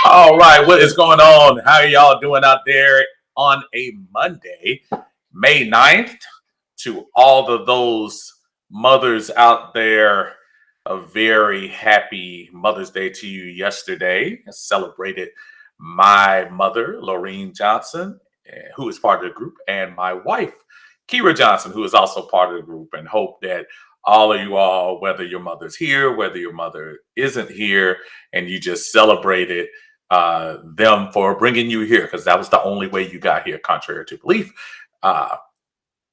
All right, what is going on? How are y'all doing out there on a Monday, May 9th? To all of those mothers out there, a very happy Mother's Day to you yesterday. I celebrated my mother, Lorene Johnson, who is part of the group, and my wife, Kira Johnson, who is also part of the group, and hope that all of you all, whether your mother's here, whether your mother isn't here, and you just celebrated them for bringing you here, because that was the only way you got here, contrary to belief. Uh,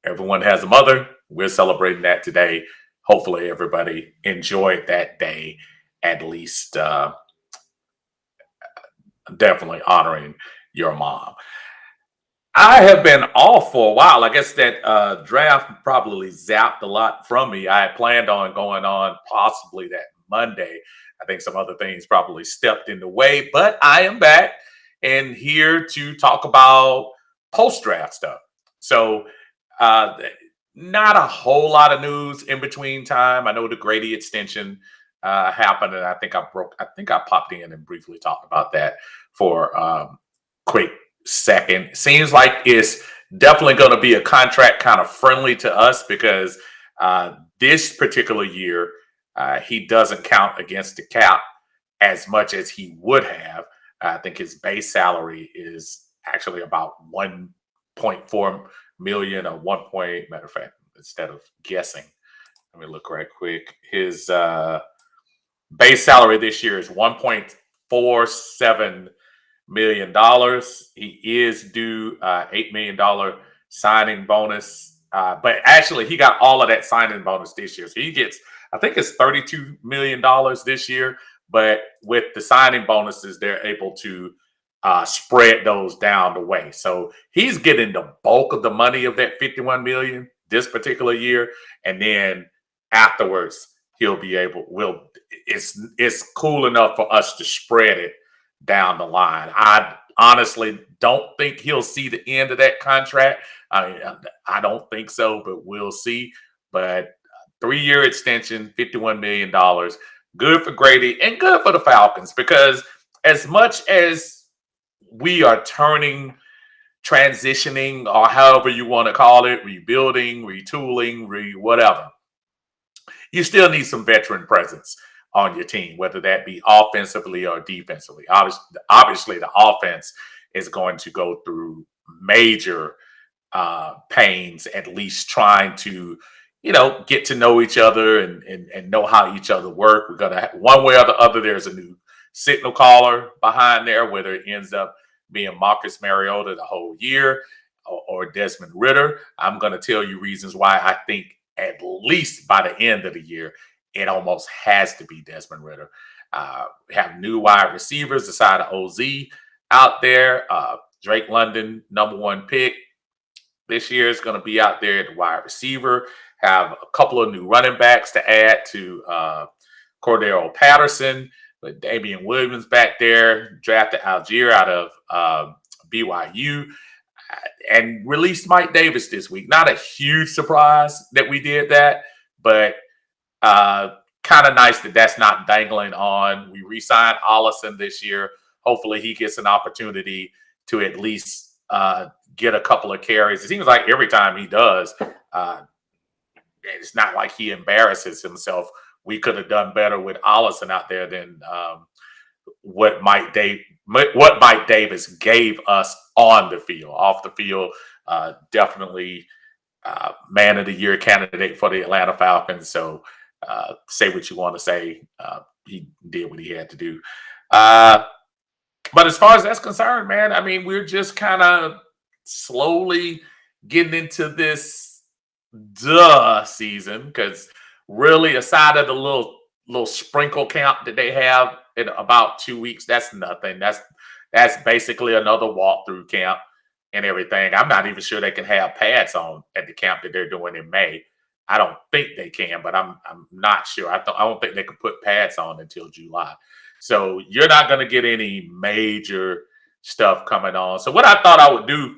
Everyone has a mother. We're celebrating that today. Hopefully, everybody enjoyed that day, at least definitely honoring your mom. I have been off for a while. I guess that draft probably zapped a lot from me. I had planned on going on possibly that Monday. I think some other things probably stepped in the way, but I am back and here to talk about post-draft stuff. So, uh, not a whole lot of news in between time. I know the Grady extension happened, and I think I popped in and briefly talked about that for quick second. Seems like it's definitely going to be a contract kind of friendly to us because this particular year he doesn't count against the cap as much as he would have. I think his base salary is actually about 1.4 million or matter of fact, instead of guessing, let me look right quick. His base salary this year is $1.47 million. He is due $8 million signing bonus, but actually he got all of that signing bonus this year. So he gets, I think it's $32 million this year, but with the signing bonuses, they're able to spread those down the way. So he's getting the bulk of the money of that 51 million this particular year. And then afterwards, it's cool enough for us to spread it down the line. I honestly don't think he'll see the end of that contract. I don't think so, but we'll see. But 3-year extension, $51 million, good for Grady and good for the Falcons, because as much as we are transitioning, or however you want to call it, rebuilding, retooling, whatever, you still need some veteran presence on your team, whether that be offensively or defensively. Obviously, the offense is going to go through major pains, at least trying to, get to know each other and know how each other work. We're going to, one way or the other, there's a new signal caller behind there, whether it ends up being Marcus Mariota the whole year or Desmond Ritter. I'm going to tell you reasons why I think at least by the end of the year, it almost has to be Desmond Ritter. We have new wide receivers aside of OZ out there. Drake London, #1 pick this year, is going to be out there at the wide receiver. Have a couple of new running backs to add to Cordero Patterson, with Damian Williams back there, drafted Algier out of BYU, and released Mike Davis this week. Not a huge surprise that we did that, but kind of nice that that's not dangling on. We re-signed Ollison this year. Hopefully he gets an opportunity to at least get a couple of carries. It seems like every time he does, it's not like he embarrasses himself. We could have done better with Ollison out there than what Mike Davis gave us on the field. Off the field, Definitely man of the year candidate for the Atlanta Falcons. So say what you want to say. He did what he had to do. But as far as that's concerned, man, I mean, we're just kind of slowly getting into this season because really, aside of the little sprinkle count that they have in about 2 weeks, that's nothing. That's basically another walkthrough camp and everything. I'm not even sure they can have pads on at the camp that they're doing in May. I don't think they can, but I'm not sure. I don't think they can put pads on until July. So you're not going to get any major stuff coming on. So what I thought I would do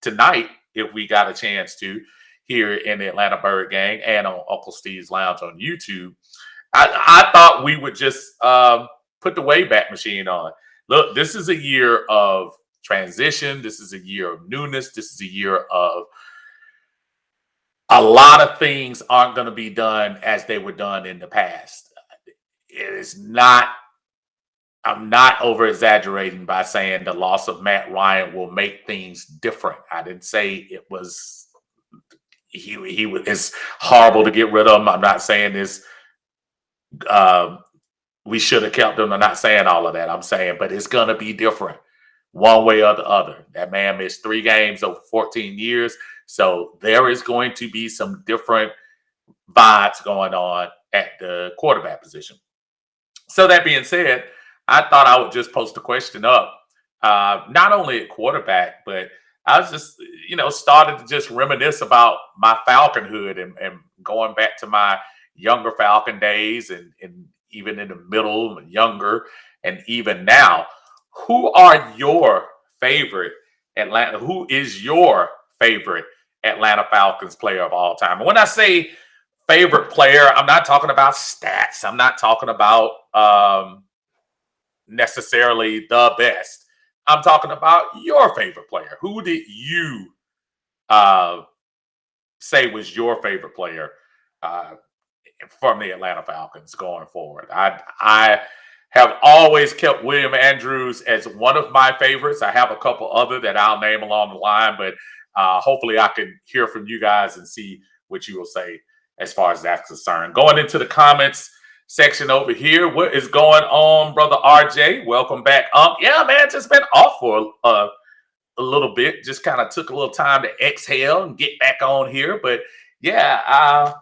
tonight, if we got a chance to, here in the Atlanta Bird Gang and on Uncle Steve's Lounge on YouTube, I thought we would just put the Wayback Machine on. Look, this is a year of transition. This is a year of newness. This is a year of a lot of things aren't going to be done as they were done in the past. It is not, I'm not over exaggerating by saying the loss of Matt Ryan will make things different. I didn't say it was, he was, it's horrible to get rid of him. I'm not saying this, we should have kept him. I'm not saying all of that. I'm saying, but it's going to be different one way or the other. That man missed 3 games over 14 years. So there is going to be some different vibes going on at the quarterback position. So that being said, I thought I would just post a question up, not only at quarterback, but I was just, started to just reminisce about my Falconhood and going back to my younger Falcon days and even in the middle, younger, and even now. Who are your favorite Atlanta? Who is your favorite Atlanta Falcons player of all time? And when I say favorite player, I'm not talking about stats. I'm not talking about necessarily the best. I'm talking about your favorite player. Who did you say was your favorite player from the Atlanta Falcons going forward? I have always kept William Andrews as one of my favorites. I have a couple other that I'll name along the line, but hopefully I can hear from you guys and see what you will say as far as that's concerned. Going into the comments section over here, what is going on, brother RJ? Welcome back. Yeah, man, just been off for a little bit. Just kind of took a little time to exhale and get back on here. But yeah,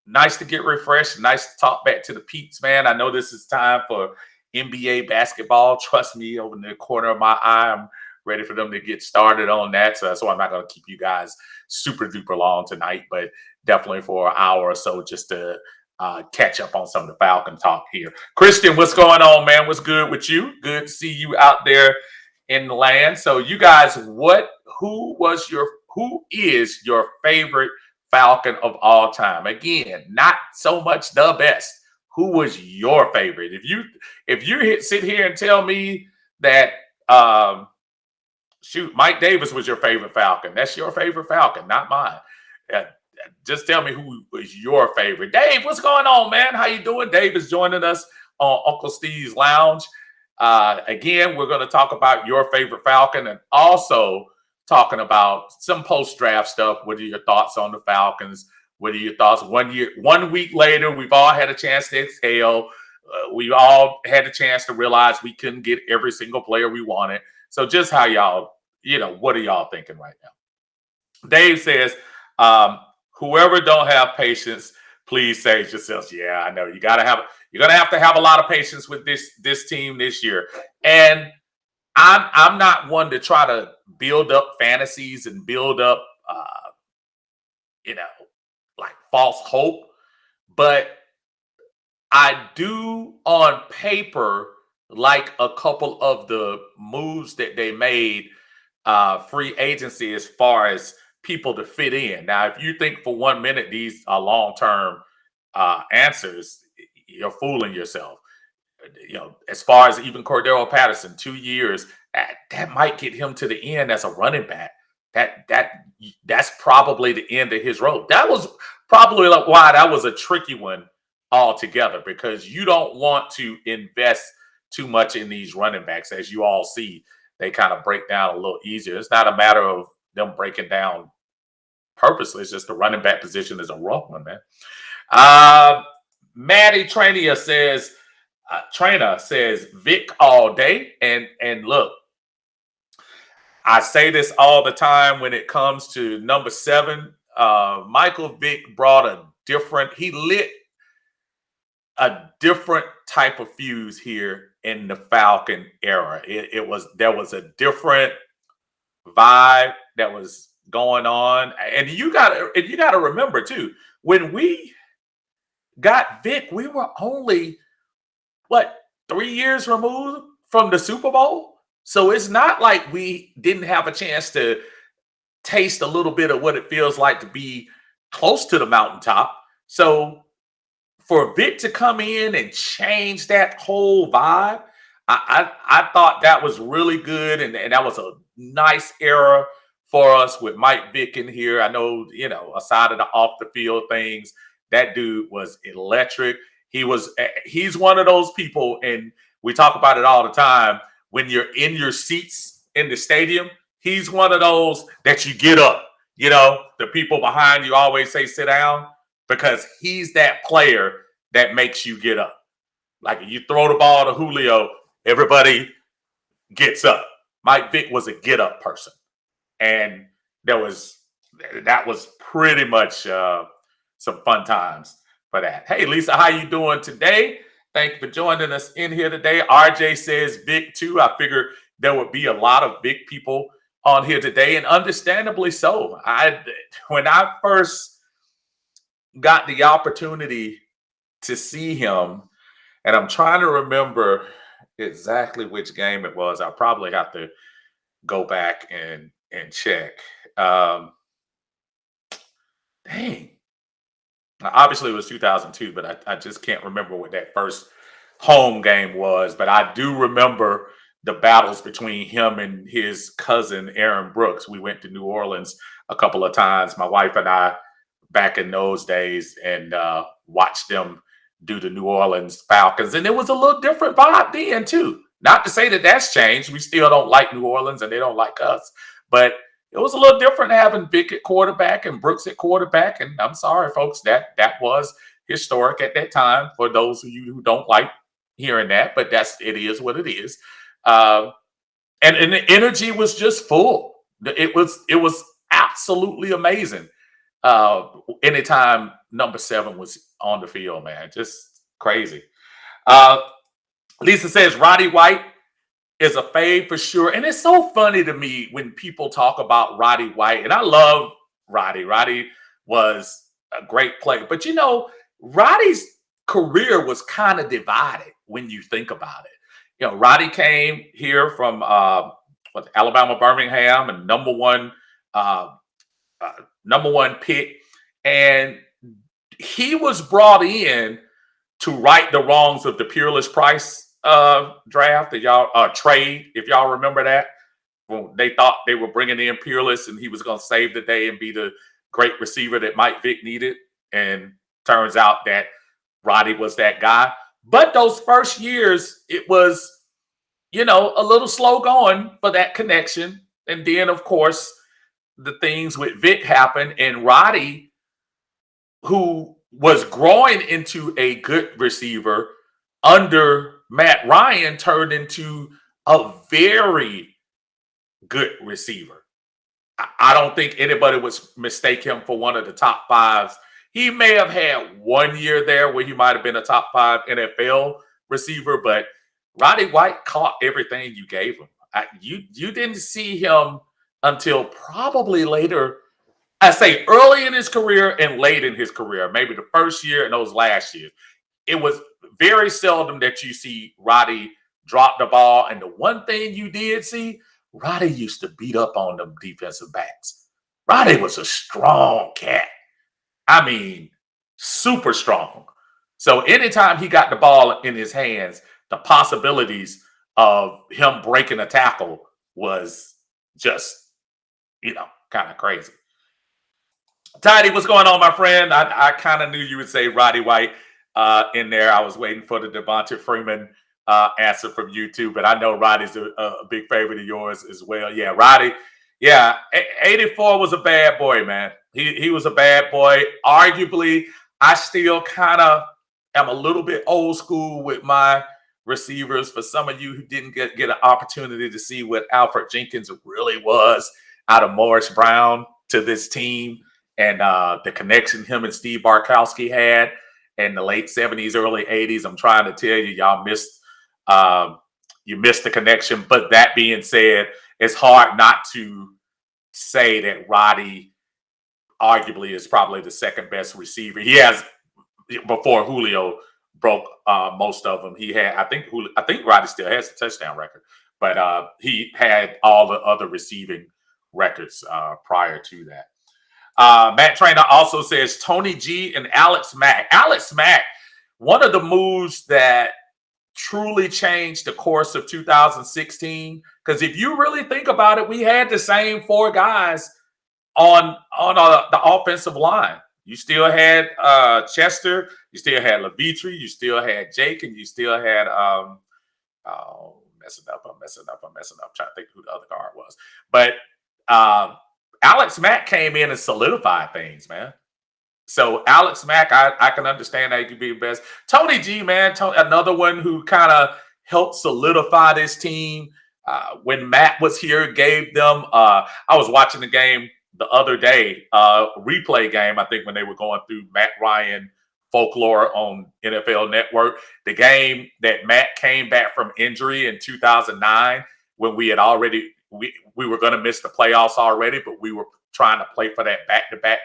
nice to get refreshed. Nice to talk back to the peeps, man. I know this is time for NBA basketball. Trust me, over in the corner of my eye, I'm ready for them to get started on that. So that's why I'm not going to keep you guys super duper long tonight, but definitely for an hour or so just to catch up on some of the Falcon talk here. Christian, what's going on, man? What's good with you? Good to see you out there in the land. So you guys, who is your favorite Falcon of all time? Again, not so much the best. Who was your favorite? If you sit here and tell me that Mike Davis was your favorite Falcon, that's your favorite Falcon, not mine. Just tell me who was your favorite. Dave, what's going on, man? How you doing? Dave is joining us on Uncle Steve's Lounge. Again, we're going to talk about your favorite Falcon and also talking about some post-draft stuff. What are your thoughts on the Falcons? What are your thoughts? 1 week later, we've all had a chance to exhale. We all had a chance to realize we couldn't get every single player we wanted. So just how y'all, what are y'all thinking right now? Dave says, whoever don't have patience, please save yourselves. Yeah, I know you're gonna have to have a lot of patience with this team this year. And I'm not one to try to build up fantasies and build up like false hope, but I do on paper like a couple of the moves that they made free agency as far as people to fit in. Now, if you think for 1 minute these are long-term answers, you're fooling yourself. As far as even Cordero Patterson, 2 years, that might get him to the end as a running back. That's probably the end of his road. That was probably why that was a tricky one altogether, because you don't want to invest too much in these running backs. As you all see, they kind of break down a little easier. It's not a matter of them breaking down purposely. It's just the running back position is a rough one, man. Uh, Maddie Trainer says Vic all day, and look, I say this all the time when it comes to number 7. Michael Vick brought he lit a different type of fuse here in the Falcon era. There was a different vibe that was going on, and you gotta remember too, when we got Vic, we were only what 3 years removed from the Super Bowl. So it's not like we didn't have a chance to taste a little bit of what it feels like to be close to the mountaintop. So for Vic to come in and change that whole vibe, I thought that was really good, and that was a nice era for us with Mike Vick in here. I know, aside of the off the field things, that dude was electric. He's one of those people, and we talk about it all the time. When you're in your seats in the stadium, he's one of those that you get up. The people behind you always say sit down, because he's that player that makes you get up. Like you throw the ball to Julio, everybody gets up. Mike Vick was a get up person, and that was pretty much some fun times for that. Hey, Lisa, how you doing today? Thank you for joining us in here today. RJ says Vic too. I figured there would be a lot of Vic people on here today, and understandably so. When I first got the opportunity to see him, and I'm trying to remember exactly which game it was. I'll probably have to go back and check. Dang. Now, obviously, it was 2002, but I just can't remember what that first home game was. But I do remember the battles between him and his cousin, Aaron Brooks. We went to New Orleans a couple of times, my wife and I, back in those days, and watched them do the New Orleans Falcons. And it was a little different vibe then, too. Not to say that that's changed. We still don't like New Orleans, and they don't like us. But it was a little different having Vic at quarterback and Brooks at quarterback. And I'm sorry, folks, that was historic at that time for those of you who don't like hearing that. But it is what it is. And the energy was just full. It was absolutely amazing. Anytime number 7 was on the field, man, just crazy. Lisa says Roddy White is a fave for sure. And it's so funny to me when people talk about Roddy White, and I love Roddy. Roddy was a great player, but Roddy's career was kind of divided when you think about it. Roddy came here from Alabama, Birmingham, and number one pick, and he was brought in to right the wrongs of the Peerless Price draft that y'all trade, if y'all remember that. Well, they thought they were bringing in Peerless and he was going to save the day and be the great receiver that Mike Vick needed, and turns out that Roddy was that guy. But those first years, it was a little slow going for that connection, and then of course the things with Vic happened, and Roddy, who was growing into a good receiver under Matt Ryan, turned into a very good receiver. I don't think anybody would mistake him for one of the top 5s. He may have had 1 year there where he might have been a top 5 NFL receiver, but Roddy White caught everything you gave him. You didn't see him until probably later. I say early in his career and late in his career, maybe the first year and those last years. It was very seldom that you see Roddy drop the ball. And the one thing you did see, Roddy used to beat up on them defensive backs. Roddy was a strong cat. I mean, super strong. So anytime he got the ball in his hands, the possibilities of him breaking a tackle was just, kind of crazy. Tidy, what's going on, my friend? I kind of knew you would say Roddy White in there. I was waiting for the Devonta Freeman answer from you too, but I know Roddy's a big favorite of yours as well. Yeah, Roddy, Yeah, 84 was a bad boy, man. He was a bad boy. Arguably, I still kind of am a little bit old school with my receivers. For some of you who didn't get an opportunity to see what Alfred Jenkins really was out of Morris Brown to this team, and the connection him and Steve Barkowski had in the late 70s, early 80s, I'm trying to tell you, y'all missed you missed the connection. But that being said, it's hard not to say that Roddy arguably is probably the second best receiver. He has, before Julio broke most of them. He had, I think Roddy still has the touchdown record, but he had all the other receiving records prior to that. Matt Trainer also says Tony G and Alex Mack. Alex Mack, one of the moves that truly changed the course of 2016. Because if you really think about it, we had the same four guys on the offensive line. You still had Chester, you still had Levitre, you still had Jake, and you still had I'm messing up. I'm trying to think who the other guard was. But Alex Mack came in and solidified things, man. So Alex Mack, I can understand that he could be the best. Tony G, man, another one who kind of helped solidify this team. When Matt was here, gave them. I was watching the game the other day, replay game. I think when they were going through Matt Ryan folklore on NFL Network, the game that Matt came back from injury in 2009, when we had already we were going to miss the playoffs already, but we were trying to play for that back-to-back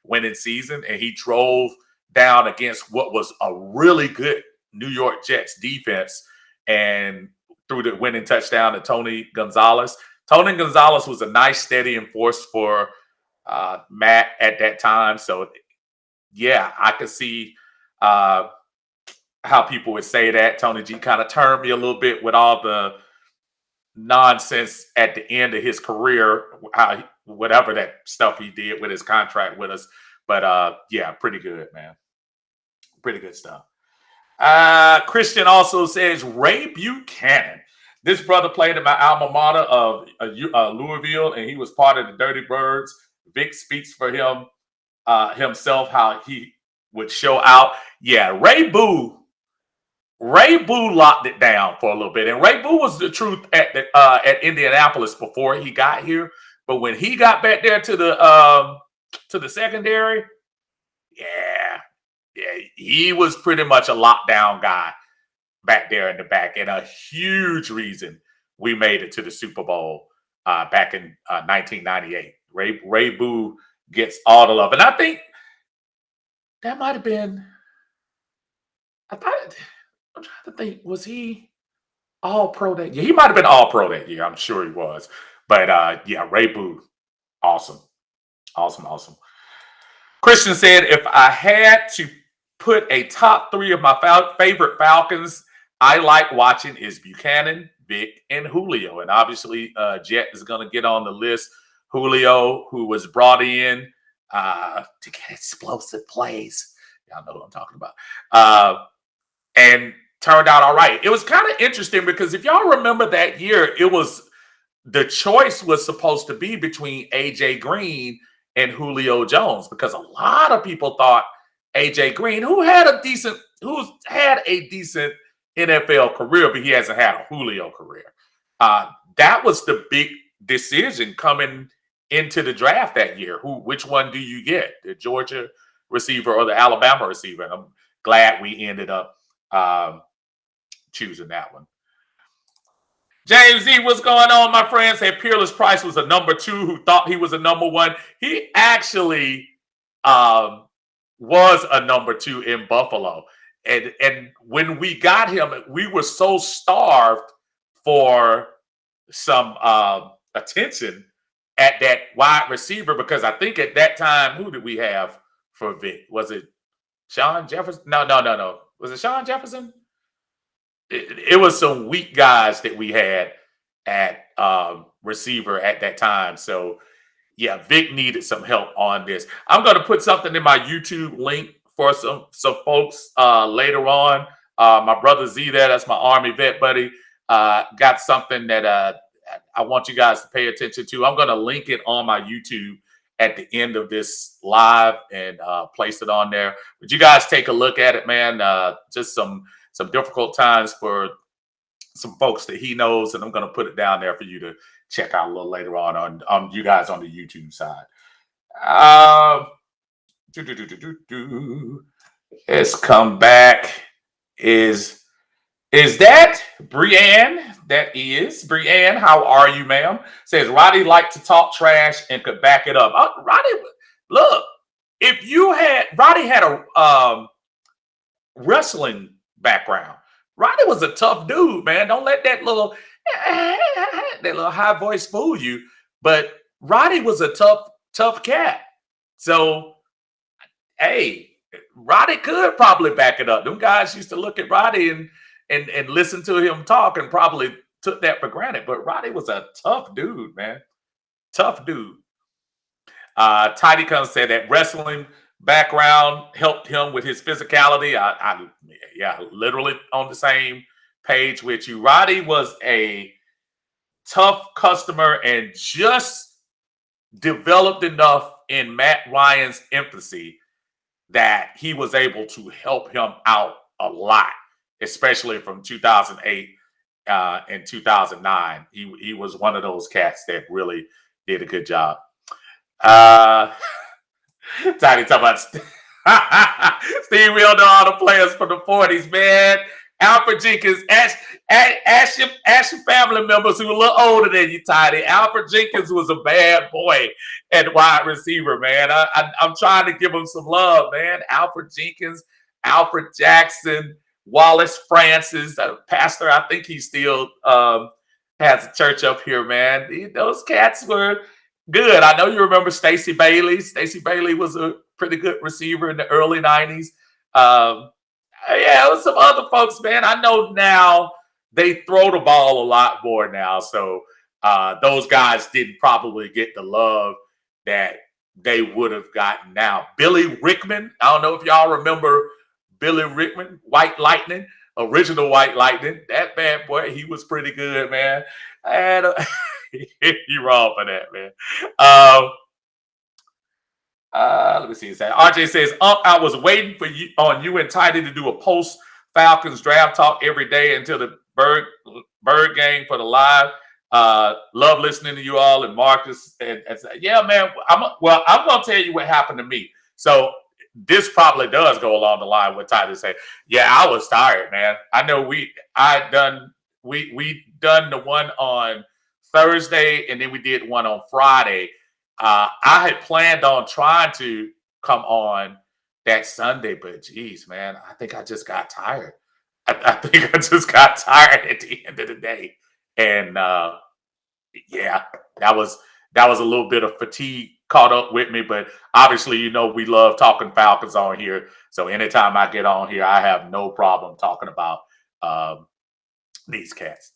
winning season, and he drove down against what was a really good New York Jets defense and threw the winning touchdown to Tony Gonzalez. Tony Gonzalez was a nice steadying force for Matt at that time. So, yeah, I could see how people would say that. Tony G kind of turned me a little bit with all the nonsense at the end of his career, whatever that stuff he did with his contract with us. But yeah, pretty good, man. Pretty good stuff. Christian also says Ray Buchanan. This brother played in my alma mater of Louisville, and he was part of the Dirty Birds. Vic speaks for him himself, how he would show out. Yeah, Ray Boo locked it down for a little bit, and Ray Boo was the truth at Indianapolis before he got here. But when he got back there to the secondary, yeah, he was pretty much a lockdown guy back there in the back, and a huge reason we made it to the Super Bowl back in 1998. Ray Boo gets all the love, and I think that might have been. I'm trying to think. Was he all pro that year? He might have been all pro that year. I'm sure he was. But yeah, Ray Boo, awesome. Christian said, if I had to put a top three of my favorite Falcons I like watching is Buchanan, Vic, and Julio. And obviously, Jet is going to get on the list. Julio, who was brought in to get explosive plays. Y'all know what I'm talking about. And turned out all right. It was kind of interesting because if y'all remember that year, the choice was supposed to be between AJ Green and Julio Jones, because a lot of people thought AJ Green, who's had a decent NFL career, but he hasn't had a Julio career. That was the big decision coming into the draft that year. Which one do you get, the Georgia receiver or the Alabama receiver? And I'm glad we ended up choosing that one. James Z, what's going on, my friend? Said Peerless Price was a number 2 who thought he was a number 1. He actually was a number 2 in Buffalo. And when we got him, we were so starved for some attention at that wide receiver, because I think at that time, who did we have for Vic? Was it Sean Jefferson? No. Was it Sean Jefferson? It was some weak guys that we had at receiver at that time. So, yeah, Vic needed some help on this. I'm going to put something in my YouTube link for some folks later on. My brother Z that's my Army vet buddy, got something that I want you guys to pay attention to. I'm going to link it on my YouTube at the end of this live and place it on there. But you guys take a look at it, man. Just some difficult times for some folks that he knows, and I'm going to put it down there for you to check out a little later on you guys on the YouTube side. Let's come back. Is that Brianne? That is Brianne. How are you, ma'am? Says Roddy liked to talk trash and could back it up. Roddy, look, if you had Roddy had a wrestling background. Roddy was a tough dude, man. Don't let that little high voice fool you. But Roddy was a tough cat. So, hey, Roddy could probably back it up. Them guys used to look at Roddy and listen to him talk and probably took that for granted. But Roddy was a tough dude, man. Tough dude. Tidy Comes said that wrestling background helped him with his physicality. Yeah, literally on the same page with you. Roddy was a tough customer and just developed enough in Matt Ryan's infancy that he was able to help him out a lot, especially from 2008 and 2009. He was one of those cats that really did a good job. Tiny talking about Steve, we all know all the players from the 40s, man. Alfred Jenkins, ask your family members who are a little older than you, Tiny. Alfred Jenkins was a bad boy at wide receiver, man. I'm trying to give him some love, man. Alfred Jenkins, Alfred Jackson, Wallace Francis, pastor. I think he still has a church up here, man. Those cats were good. I know you remember Stacey Bailey. Stacey Bailey was a pretty good receiver in the early 90s. Yeah, it was some other folks, man. I know now they throw the ball a lot more now. So those guys didn't probably get the love that they would have gotten now. Billy Rickman. I don't know if y'all remember Billy Rickman, White Lightning, original White Lightning. That bad boy, he was pretty good, man. And you're wrong for that, man. Let me see. RJ says, I was waiting for you on you and Tidy to do a post Falcons draft talk every day until the bird game for the live. Love listening to you all and Marcus. And yeah, man. I'm gonna tell you what happened to me. So this probably does go along the line with Tidy said. Yeah, I was tired, man. I know we done the one on Thursday, and then we did one on Friday. I had planned on trying to come on that Sunday, but geez, man, I think I just got tired. I think I just got tired at the end of the day. And yeah, that was a little bit of fatigue caught up with me. But obviously, you know, we love talking Falcons on here. So anytime I get on here, I have no problem talking about these cats.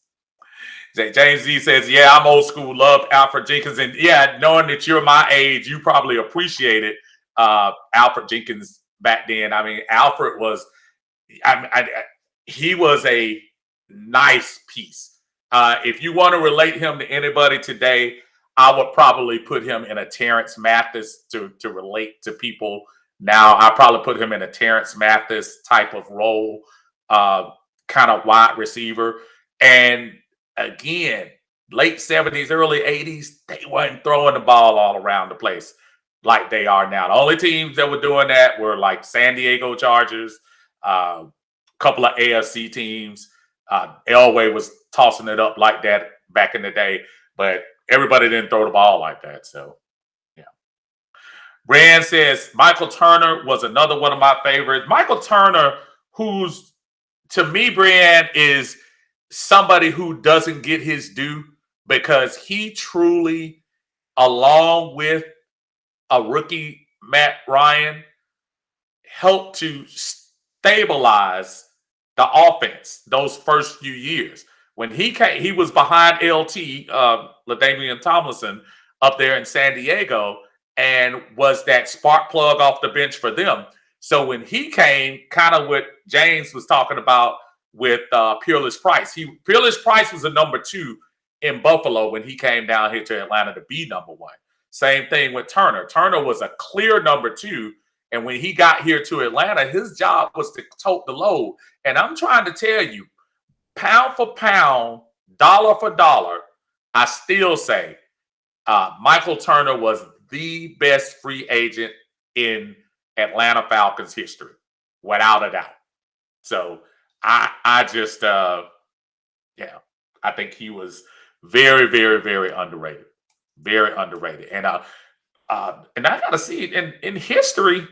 James Z says, yeah, I'm old school, love Alfred Jenkins. And yeah, knowing that you're my age, you probably appreciated Alfred Jenkins back then. I mean, Alfred was, he was a nice piece. If you want to relate him to anybody today, I would probably put him in a Terrence Mathis to relate to people now. I probably put him in a Terrence Mathis type of role, kind of wide receiver. And again, late 70s, early 80s, they weren't throwing the ball all around the place like they are now. The only teams that were doing that were like San Diego Chargers, a couple of AFC teams. Elway was tossing it up like that back in the day, but everybody didn't throw the ball like that. So, yeah. Rand says, Michael Turner was another one of my favorites. Michael Turner, who's, to me, Brian, is somebody who doesn't get his due because he truly, along with a rookie Matt Ryan, helped to stabilize the offense those first few years. When he came, he was behind LT, LaDainian Tomlinson, up there in San Diego, and was that spark plug off the bench for them. So when he came, kind of what James was talking about with Peerless Price. Peerless Price was a number 2 in Buffalo when he came down here to Atlanta to be number one. Same thing with Turner. Turner was a clear number two. And when he got here to Atlanta, his job was to tote the load. And I'm trying to tell you, pound for pound, dollar for dollar, I still say Michael Turner was the best free agent in Atlanta Falcons history, without a doubt. So I just, I think he was very, very, very underrated. Very underrated. And I gotta see it in history,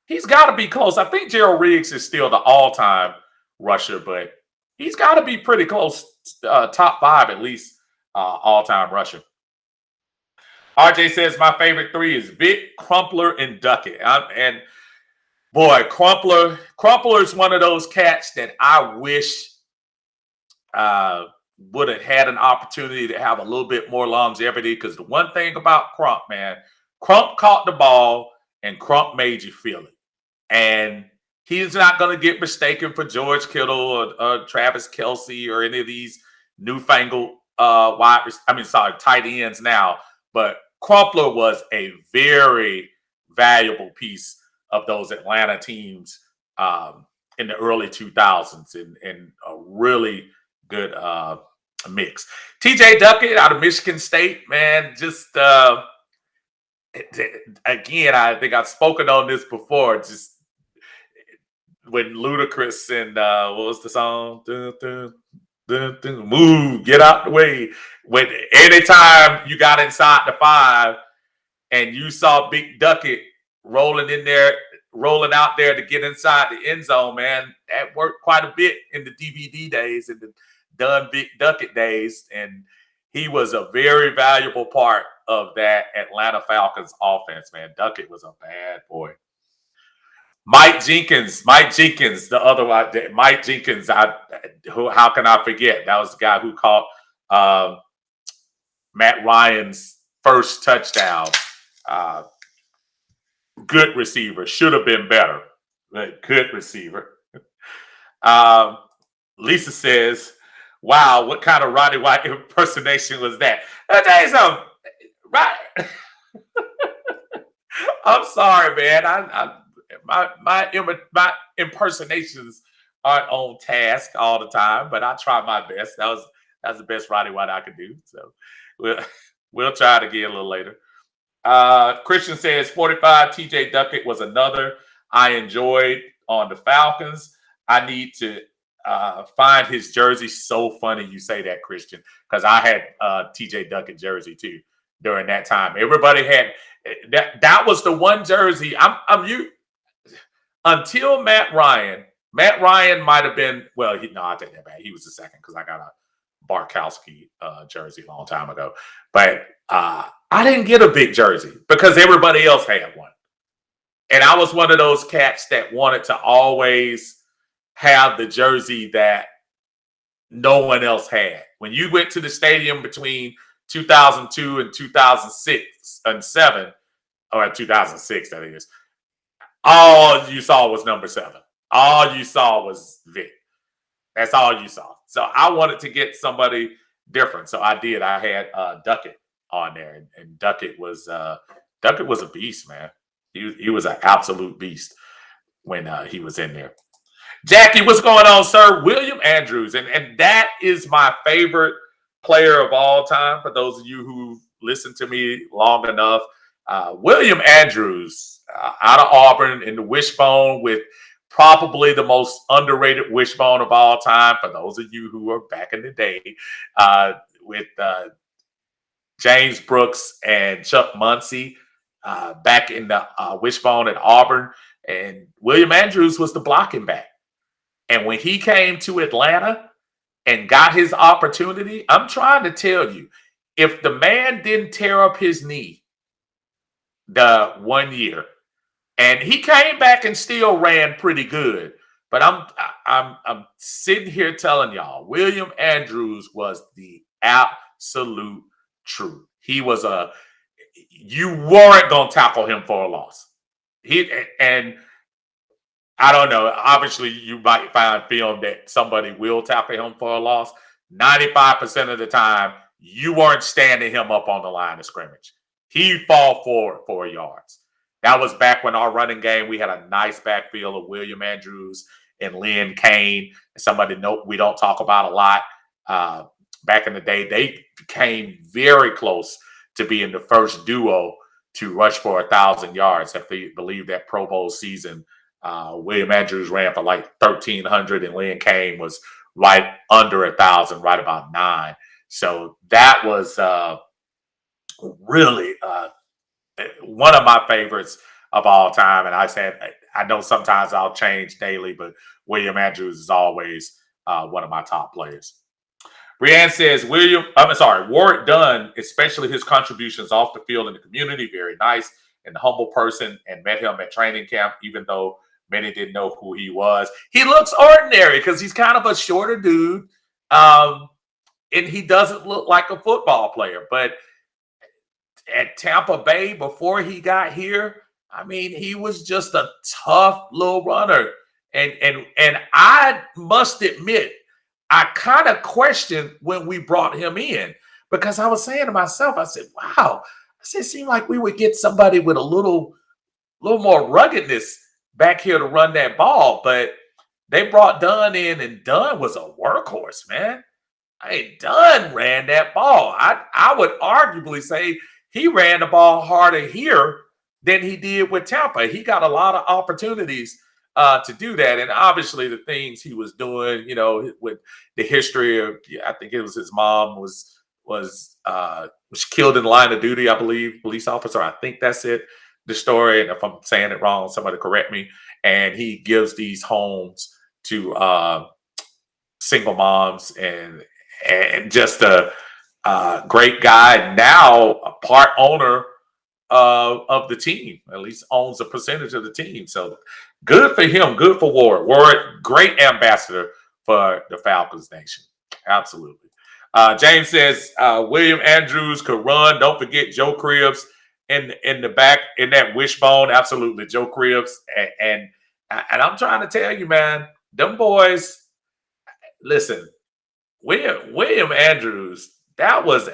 he's got to be close. I think Gerald Riggs is still the all-time rusher, but he's got to be pretty close, top five at least, all-time rusher. RJ says my favorite three is Vic, Crumpler, and Duckett. And boy, Crumpler is one of those cats that I wish would have had an opportunity to have a little bit more longevity. Because the one thing about Crump, man, Crump caught the ball and Crump made you feel it. And he's not going to get mistaken for George Kittle or Travis Kelce or any of these newfangled tight ends now. But Crumpler was a very valuable piece of those Atlanta teams in the early 2000s and a really good mix. TJ Duckett out of Michigan State, man, just again, I think I've spoken on this before. Just when Ludacris and what was the song? Dun, dun, dun, dun, move, get out the way. When anytime you got inside the five and you saw Big Duckett rolling out there to get inside the end zone, man, that worked quite a bit in the DVD days and the done Big Duckett days. And he was a very valuable part of that Atlanta Falcons offense, man. Duckett was a bad boy. Mike Jenkins, the other one, Mike Jenkins. How can I forget? That was the guy who caught Matt Ryan's first touchdown. Good receiver, should have been better, but good receiver. Lisa says, "Wow, what kind of Roddy White impersonation was that?" I'll tell you something, right? I'm sorry, man. My impersonations aren't on task all the time, but I try my best. That's the best Roddy White I could do. So we'll try it again a little later. Christian says 45 TJ Duckett was another I enjoyed on the Falcons. I need to find his jersey. So funny you say that, Christian, because I had TJ Duckett jersey too during that time. Everybody had that was the one jersey. Until Matt Ryan. Matt Ryan might have been, I take that back. He was the second because I got a Barkowski jersey a long time ago. But I didn't get a big jersey because everybody else had one. And I was one of those cats that wanted to always have the jersey that no one else had. When you went to the stadium between 2002 and 2006 and 7, or 2006, that is, all you saw was number 7. All you saw was Vic. That's all you saw. So I wanted to get somebody different. So I did. I had Duckett on there, and Duckett was a beast, man. He was an absolute beast when he was in there. Jackie, what's going on, sir? William Andrews, and that is my favorite player of all time. For those of you who listened to me long enough, William Andrews out of Auburn in the wishbone with probably the most underrated wishbone of all time. For those of you who are back in the day, with James Brooks and Chuck Muncie back in the wishbone at Auburn, and William Andrews was the blocking back. And when he came to Atlanta and got his opportunity, I'm trying to tell you, if the man didn't tear up his knee the 1 year, and he came back and still ran pretty good, but I'm sitting here telling y'all, William Andrews was the absolute truth. He was you weren't gonna tackle him for a loss. And I don't know. Obviously, you might find film that somebody will tackle him for a loss. 95% of the time, you weren't standing him up on the line of scrimmage. He'd fall forward 4 yards. That was back when our running game, we had a nice backfield of William Andrews and Lynn Kane. Somebody we don't talk about a lot. Back in the day, they came very close to being the first duo to rush for 1,000 yards. If they believe that Pro Bowl season, William Andrews ran for like 1,300 and Lynn Kane was right under 1,000, right about 9. So that was really one of my favorites of all time. And I said, I know sometimes I'll change daily, but William Andrews is always one of my top players. Brianne says, Warwick Dunn, especially his contributions off the field in the community, very nice and humble person, and met him at training camp, even though many didn't know who he was. He looks ordinary because he's kind of a shorter dude, and he doesn't look like a football player. But at Tampa Bay, before he got here, I mean, he was just a tough little runner. And I must admit, I kind of questioned when we brought him in, because I was saying to myself, I said, wow, it seemed like we would get somebody with a little more ruggedness back here to run that ball. But they brought Dunn in, and Dunn was a workhorse, man. Dunn ran that ball. I would arguably say he ran the ball harder here than he did with Tampa. He got a lot of opportunities to do that. And obviously the things he was doing, with the history of, I think it was his mom was killed in the line of duty, I believe, police officer. I think that's it, the story. And if I'm saying it wrong, somebody correct me. And he gives these homes to single moms, and just a great guy. Now a part owner of the team, at least owns a percentage of the team. So good for him. Good for Warwick. Warwick, great ambassador for the Falcons nation. Absolutely. James says William Andrews could run. Don't forget Joe Cribbs in the back in that wishbone. Absolutely, Joe Cribbs. And I'm trying to tell you, man, them boys. Listen, William Andrews. That was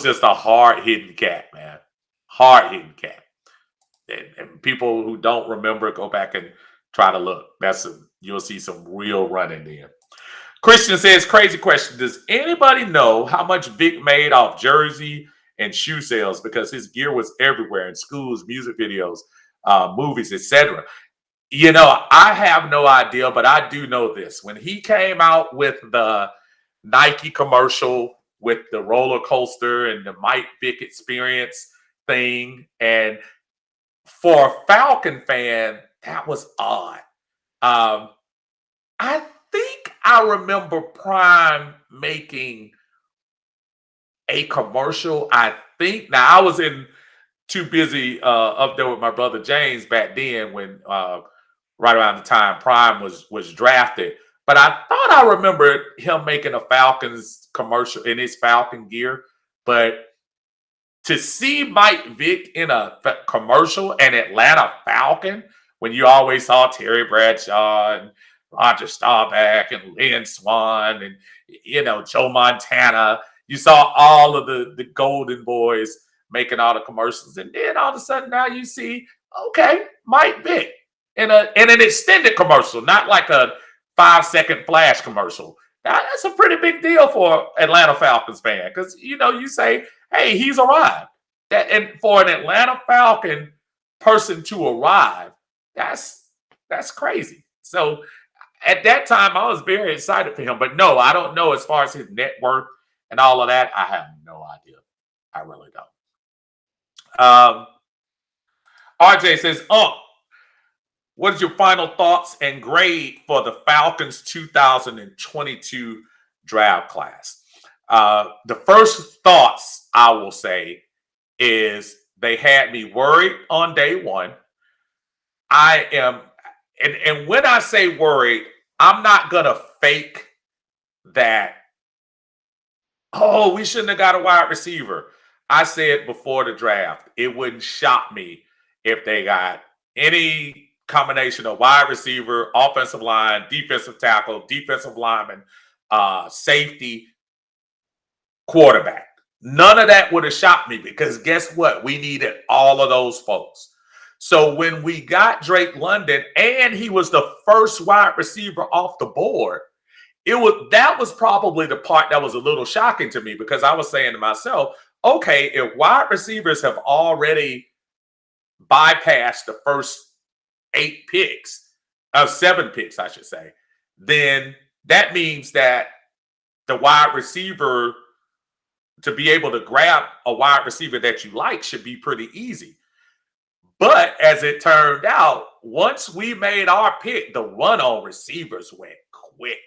just a hard-hitting cat, man. Hard-hitting cat. And people who don't remember, go back and try to look. You'll see some real running there. Christian says, crazy question. Does anybody know how much Vic made off jersey and shoe sales? Because his gear was everywhere in schools, music videos, movies, etc. I have no idea, but I do know this. When he came out with the Nike commercial with the roller coaster and the Mike Vick experience thing, and for a Falcon fan, that was odd. I think I remember Prime making a commercial. I think now I was too busy up there with my brother James back then when right around the time Prime was drafted. But I thought I remembered him making a Falcons commercial in his Falcon gear. But to see Mike Vick in a commercial, an Atlanta Falcon, when you always saw Terry Bradshaw and Roger Staubach and Lynn Swan and, Joe Montana, you saw all of the Golden Boys making all the commercials. And then all of a sudden now you see, okay, Mike Vick in an extended commercial, not like a 5-second flash commercial. Now, that's a pretty big deal for Atlanta Falcons fan, because you say, hey, he's arrived. And for an Atlanta Falcon person to arrive, that's crazy. So at that time, I was very excited for him. But no, I don't know as far as his net worth and all of that. I have no idea. I really don't. RJ says, what is your final thoughts and grade for the Falcons 2022 draft class? The first thoughts I will say is they had me worried on day one. I am, and when I say worried, I'm not going to fake that, we shouldn't have got a wide receiver. I said before the draft, it wouldn't shock me if they got any combination of wide receiver, offensive line, defensive tackle, defensive lineman, safety, quarterback. None of that would have shocked me because guess what? We needed all of those folks. So when we got Drake London and he was the first wide receiver off the board, that was probably the part that was a little shocking to me because I was saying to myself, okay, if wide receivers have already bypassed the first 7 picks, I should say, then that means that the wide receiver to be able to grab a wide receiver that you like should be pretty easy. But as it turned out, once we made our pick, the run on receivers went quick.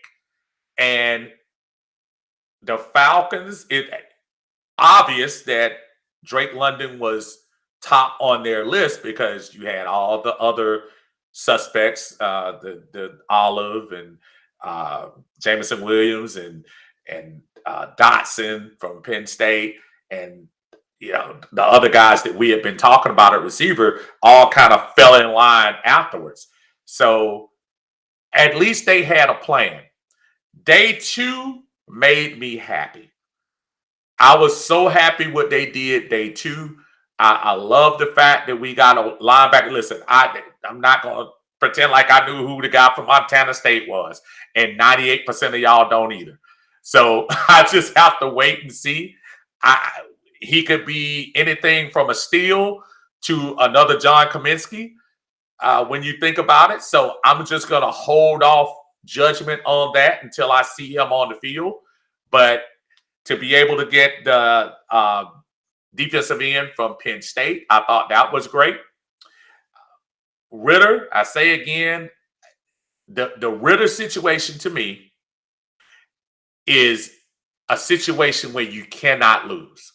And the Falcons, it's obvious that Drake London was top on their list because you had all the other suspects, the Olive and Jameson Williams and Dotson from Penn State, and the other guys that we had been talking about at receiver all kind of fell in line afterwards. So at least they had a plan. Day 2 made me happy. I was so happy what they did day 2. I love the fact that we got a linebacker. Listen, I'm not going to pretend like I knew who the guy from Montana State was, and 98% of y'all don't either. So I just have to wait and see. He could be anything from a steal to another John Kaminsky when you think about it. So I'm just going to hold off judgment on that until I see him on the field. But to be able to get the defensive end from Penn State, I thought that was great. Ritter, I say again, the Ritter situation to me is a situation where you cannot lose.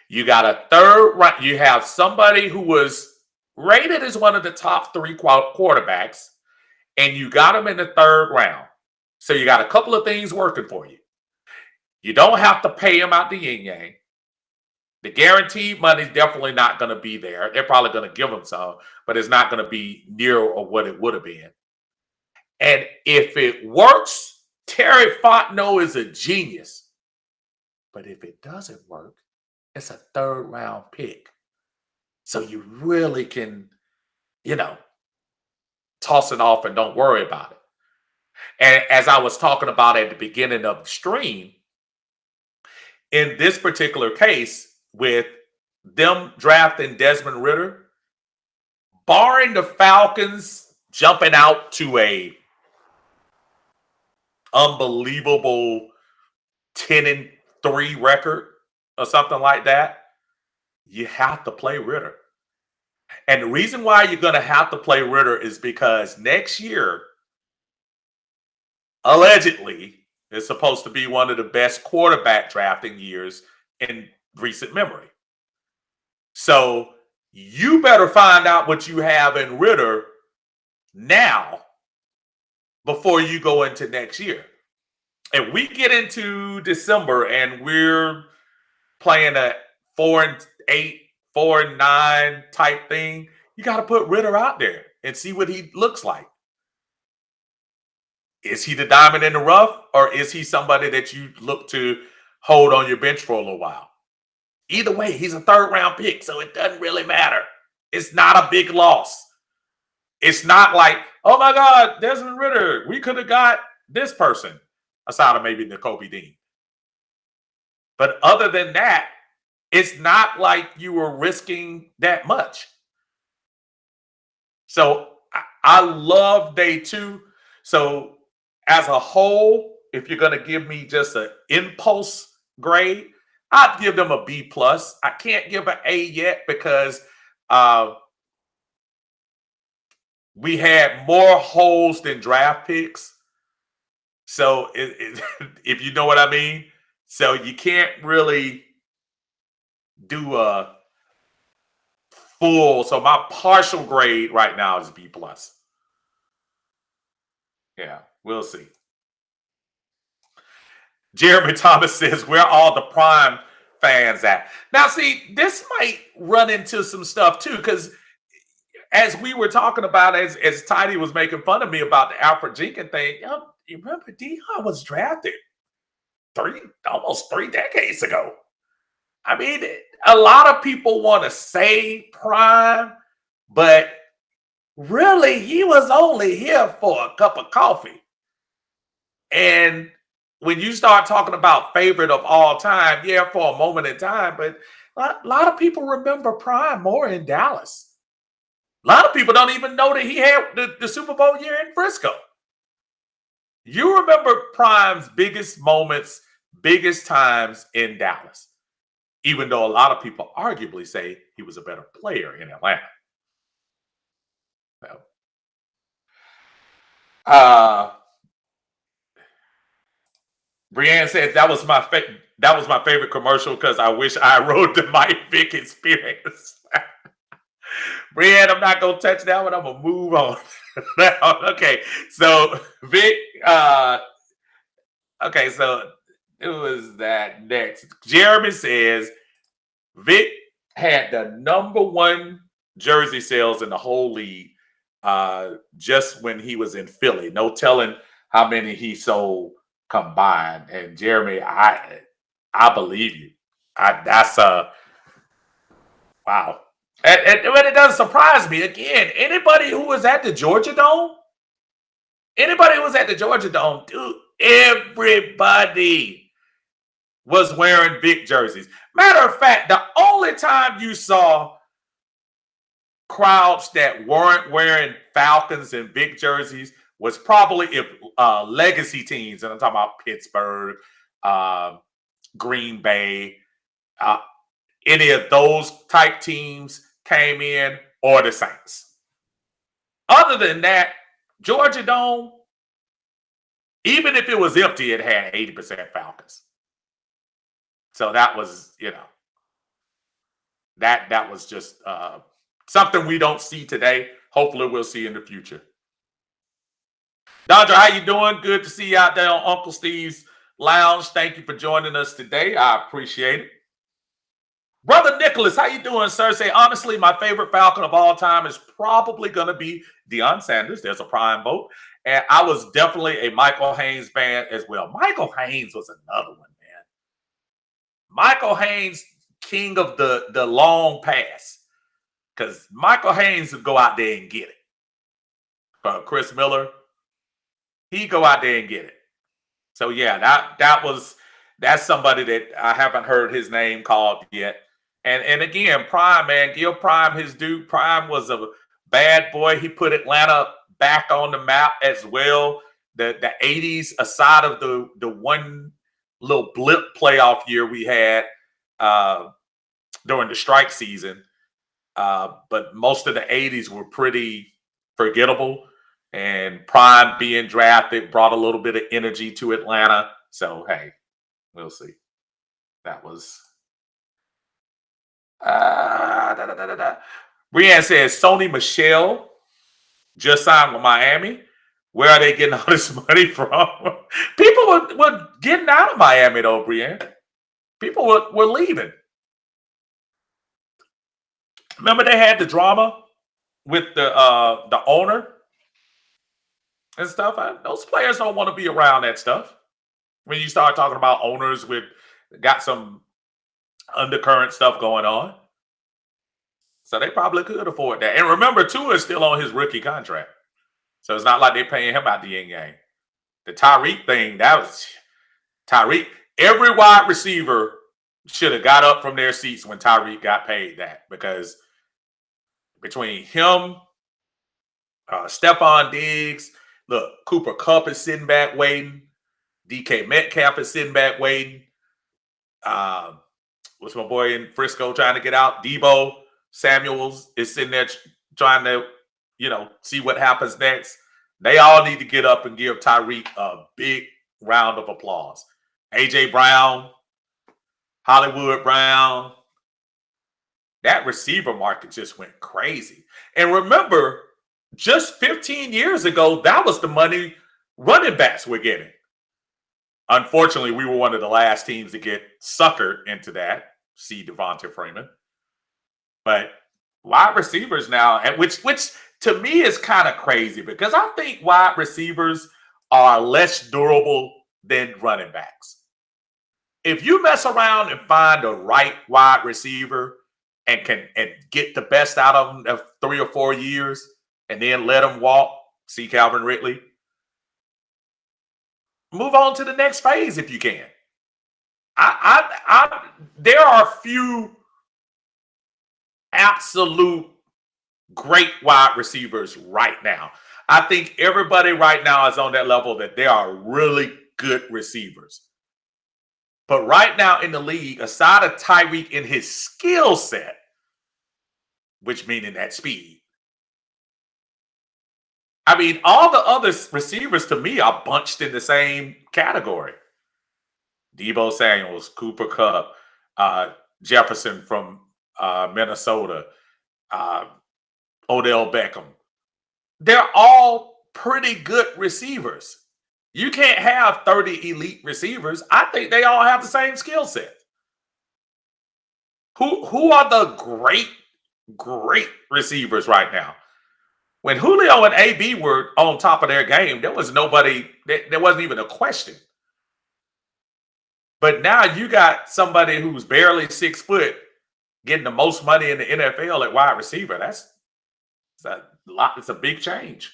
You got a third round. You have somebody who was rated as one of the top 3 quarterbacks, and you got him in the 3rd round. So you got a couple of things working for you. You don't have to pay him out the yin-yang. The guaranteed money is definitely not going to be there. They're probably going to give him some, but it's not going to be near or what it would have been. And if it works, Terry Fontenot is a genius. But if it doesn't work, it's a 3rd round pick. So you really can, toss it off and don't worry about it. And as I was talking about at the beginning of the stream, in this particular case, with them drafting Desmond Ritter, barring the Falcons jumping out to a unbelievable 10-3 record or something like that, you have to play Ritter. And the reason why you're going to have to play Ritter is because next year, allegedly, is supposed to be one of the best quarterback drafting years in recent memory. So you better find out what you have in Ritter now before you go into next year. If we get into December and we're playing a 4-8, 4-9 type thing, you got to put Ritter out there and see what he looks like. Is he the diamond in the rough, or is he somebody that you look to hold on your bench for a little while? Either way, he's a 3rd round pick, so it doesn't really matter. It's not a big loss. It's not like, oh my God, Desmond Ritter, we could have got this person, aside of maybe Nakobe Dean. But other than that, it's not like you were risking that much. So I love day 2. So as a whole, if you're going to give me just an impulse grade, I'd give them a B+. I can't give an A yet because we had more holes than draft picks. So if you know what I mean. So you can't really do a full. So my partial grade right now is B+. Yeah, we'll see. Jeremy Thomas says, where all the Prime fans at? Now, see, this might run into some stuff too, because as we were talking about, as Tidy was making fun of me about the Alfred Jenkins thing, you remember Dion was drafted almost 3 decades ago. I mean, a lot of people want to say prime, but really, he was only here for a cup of coffee. And when you start talking about favorite of all time, yeah, for a moment in time, but a lot of people remember Prime more in Dallas. A lot of people don't even know that he had the Super Bowl year in Frisco. You remember Prime's biggest moments, biggest times in Dallas, even though a lot of people arguably say he was a better player in Atlanta. Well, Brianne said that was my favorite commercial because I wish I rode the Mike Vick experience. Brianne, I'm not gonna touch that one. I'm gonna move on. Okay, so Vic. Okay, so it was that next. Jeremy says Vic had the #1 jersey sales in the whole league just when he was in Philly. No telling how many he sold combined. And Jeremy, I believe you. That's wow. But it doesn't surprise me. Again, anybody who was at the Georgia Dome, dude, everybody was wearing Vic jerseys. Matter of fact, the only time you saw crowds that weren't wearing Falcons and Vic jerseys was probably if legacy teams, and I'm talking about Pittsburgh, Green Bay, any of those type teams came in, or the Saints. Other than that, Georgia Dome, even if it was empty, it had 80% Falcons. So that was, that was just something we don't see today. Hopefully we'll see in the future. Dondra, how you doing? Good to see you out there on Uncle Steve's Lounge. Thank you for joining us today. I appreciate it. Brother Nicholas, how you doing, sir? Say, honestly, my favorite Falcon of all time is probably going to be Deion Sanders. There's a prime vote. And I was definitely a Michael Haynes fan as well. Michael Haynes was another one, man. Michael Haynes, king of the long pass. Because Michael Haynes would go out there and get it. Chris Miller, he'd go out there and get it. So, yeah, that's somebody that I haven't heard his name called yet. And again, Prime, man, give Prime his due. Prime was a bad boy. He put Atlanta back on the map as well. The 80s, aside of the one little blip playoff year we had during the strike season, but most of the 80s were pretty forgettable. And Prime being drafted brought a little bit of energy to Atlanta. So, hey, we'll see. That was... Brianne says Sony Michel just signed with Miami. Where are they getting all this money from? People were getting out of Miami, though, Brianne. People were leaving. Remember they had the drama with the owner and stuff? Those players don't want to be around that stuff. When you start talking about owners got some undercurrent stuff going on. So they probably could afford that. And remember, Tua is still on his rookie contract. So it's not like they're paying him out the yin yang. The Tyreek thing, that was Tyreek. Every wide receiver should have got up from their seats when Tyreek got paid that. Because between him, Stephon Diggs, look, Cooper Kupp is sitting back waiting. DK Metcalf is sitting back waiting. What's my boy in Frisco trying to get out? Debo Samuels is sitting there trying to, see what happens next. They all need to get up and give Tyreek a big round of applause. A.J. Brown, Hollywood Brown. That receiver market just went crazy. And remember, just 15 years ago, that was the money running backs were getting. Unfortunately, we were one of the last teams to get suckered into that. See Devonta Freeman. But wide receivers now, which to me is kind of crazy because I think wide receivers are less durable than running backs. If you mess around and find the right wide receiver and can get the best out of them of 3 or 4 years and then let them walk, see Calvin Ridley, move on to the next phase if you can. There are a few absolute great wide receivers right now. I think everybody right now is on that level that they are really good receivers. But right now in the league, aside of Tyreek in his skill set, which meaning that speed, I mean, all the other receivers to me are bunched in the same category. Debo Samuels, Cooper Kupp, Jefferson from Minnesota, Odell Beckham. They're all pretty good receivers. You can't have 30 elite receivers. I think they all have the same skill set. Who are the great receivers right now? When Julio and AB were on top of their game, there was nobody, there wasn't even a question. But now you got somebody who's barely 6 foot getting the most money in the NFL at wide receiver. That's a lot. It's a big change.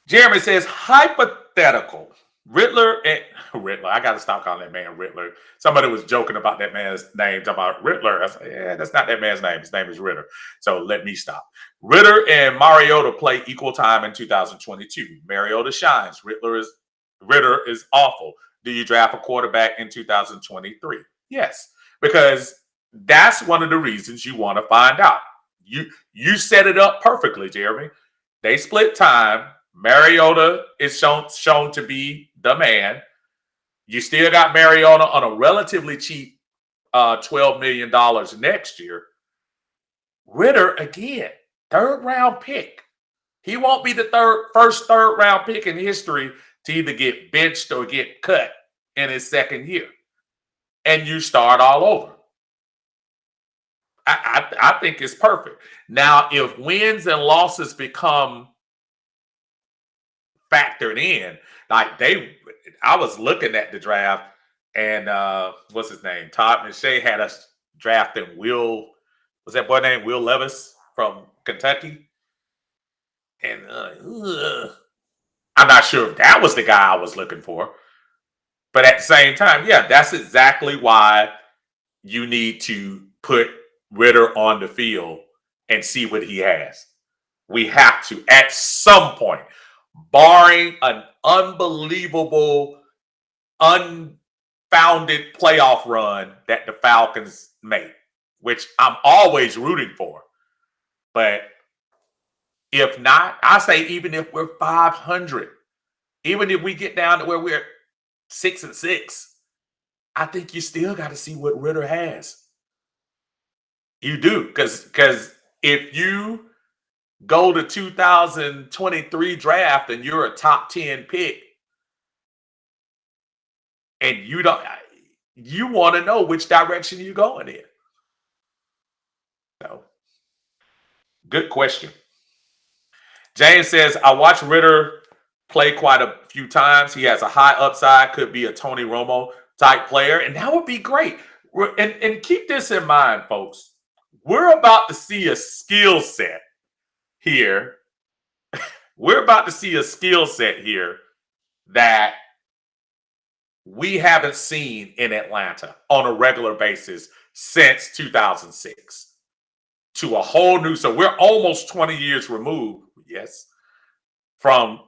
Jeremy says, hypothetical. Riddler and Riddler. I got to stop calling that man Riddler. Somebody was joking about that man's name, talking about Riddler. I said, yeah, that's not that man's name. His name is Ritter. So let me stop. Ritter and Mariota play equal time in 2022. Mariota shines. Ritter is awful. Do you draft a quarterback in 2023? Yes, because that's one of the reasons you want to find out. You set it up perfectly, Jeremy. They split time. Mariota is shown to be the man. You still got Mariota on a relatively cheap $12 million next year. Ritter, again, third-round pick. He won't be the first third-round pick in history to either get benched or get cut in his second year. And you start all over. I think it's perfect. Now, if wins and losses become factored in, I was looking at the draft, and what's his name? Todd McShay had us drafting was that boy named Will Levis from Kentucky? And I'm not sure if that was the guy I was looking for. But at the same time, yeah, that's exactly why you need to put Ritter on the field and see what he has. We have to, at some point, barring an unbelievable, unfounded playoff run that the Falcons make, which I'm always rooting for. But if not, I say even if we're 500, even if we get down to where we're 6-6, I think you still got to see what Ritter has. You do, because if you go to 2023 draft and you're a top 10 pick, and you want to know which direction you're going in. So, good question. James says, I watched Ritter play quite a few times. He has a high upside, could be a Tony Romo type player, and that would be great. And keep this in mind, folks. We're about to see a skill set here. We're about to see a skill set here that we haven't seen in Atlanta on a regular basis since 2006 to a whole new. So we're almost 20 years removed, yes, from,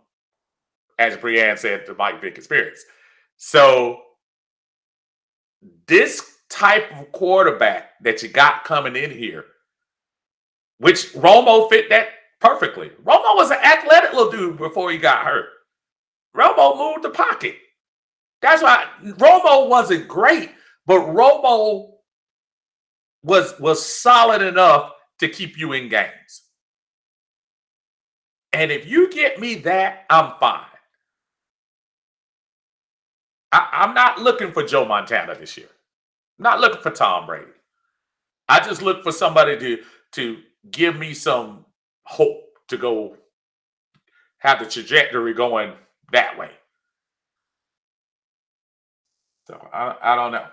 as Brianne said, the Mike Vick experience. So this type of quarterback that you got coming in here, which Romo fit that perfectly. Romo was an athletic little dude before he got hurt. Romo moved the pocket. That's why Romo wasn't great, but Romo was solid enough to keep you in games. And if you get me that, I'm fine. I'm not looking for Joe Montana this year. I'm not looking for Tom Brady. I just look for somebody to give me some hope to go have the trajectory going that way. So I don't know.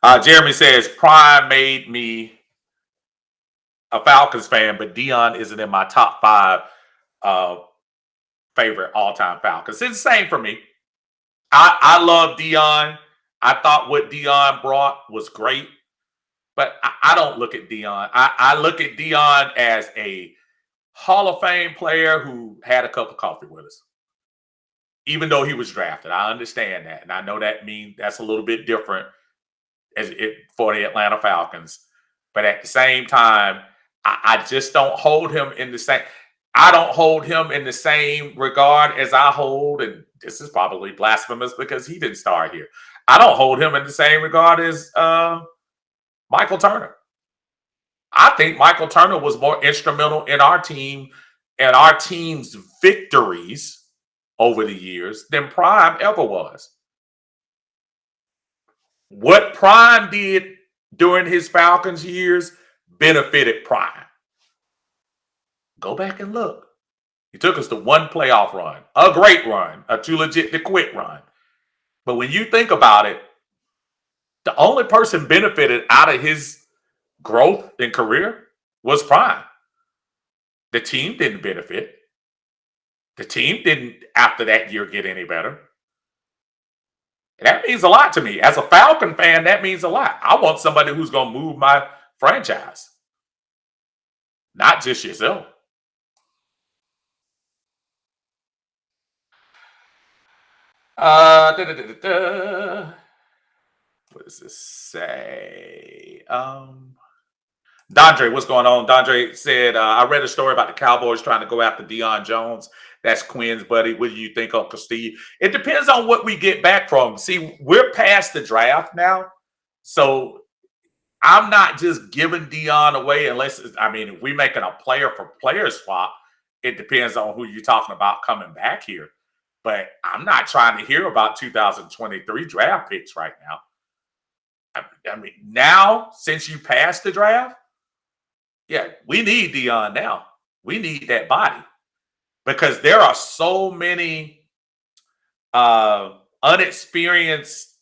Uh, Jeremy says Prime made me a Falcons fan, but Dion isn't in my top 5 uh, favorite all-time Falcons. It's the same for me. I love Dion. I thought what Dion brought was great, but I don't look at Dion. I look at Dion as a Hall of Fame player who had a cup of coffee with us, even though he was drafted. I understand that, and I know that means that's a little bit different for the Atlanta Falcons. But at the same time, I just don't hold him in the same. I don't hold him in the same regard as I hold, and this is probably blasphemous because he didn't start here. I don't hold him in the same regard as Michael Turner. I think Michael Turner was more instrumental in our team and our team's victories over the years than Prime ever was. What Prime did during his Falcons years benefited Prime. Go back and look. He took us to one playoff run, a great run, a too legit to quit run. But when you think about it, the only person benefited out of his growth and career was Prime. The team didn't benefit. The team didn't, after that year, get any better. That means a lot to me. As a Falcon fan, that means a lot. I want somebody who's going to move my franchise, not just yourself. What does this say? Dondre, what's going on? Dondre said, I read a story about the Cowboys trying to go after Deion Jones. That's Quinn's buddy. What do you think, Uncle Steve? It depends on what we get back from. See, we're past the draft now. So I'm not just giving Deion away unless, if we're making a player for player swap, it depends on who you're talking about coming back here. But I'm not trying to hear about 2023 draft picks right now. Now, since you passed the draft, yeah, we need Deion now. We need that body because there are so many inexperienced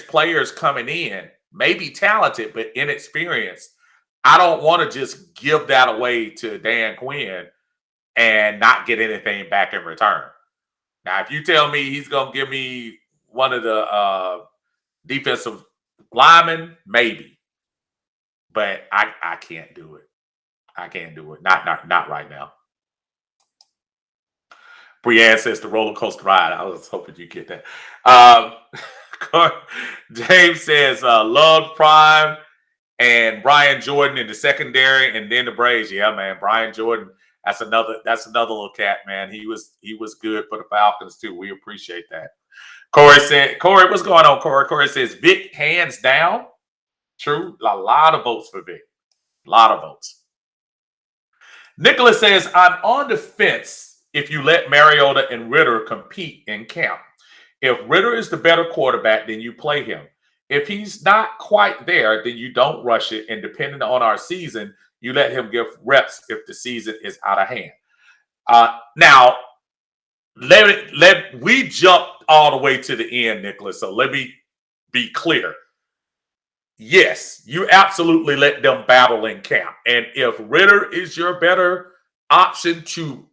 players coming in, maybe talented, but inexperienced. I don't want to just give that away to Dan Quinn and not get anything back in return. Now, if you tell me he's going to give me one of the defensive linemen, maybe. But I can't do it. I can't do it. Not right now. Brianne says the roller coaster ride. I was hoping you get that. James says loved Prime and Brian Jordan in the secondary, and then the Braves. Yeah, man, Brian Jordan. That's another little cat, man. He was good for the Falcons too. We appreciate that. Corey, what's going on, Corey? Corey says Vic hands down. True. A lot of votes for Vic. A lot of votes. Nicholas says, I'm on the fence if you let Mariota and Ritter compete in camp. If Ritter is the better quarterback, then you play him. If he's not quite there, then you don't rush it. And depending on our season, you let him give reps if the season is out of hand. Now, we jumped all the way to the end, Nicholas. So let me be clear. Yes, you absolutely let them battle in camp. And if Ritter is your better option to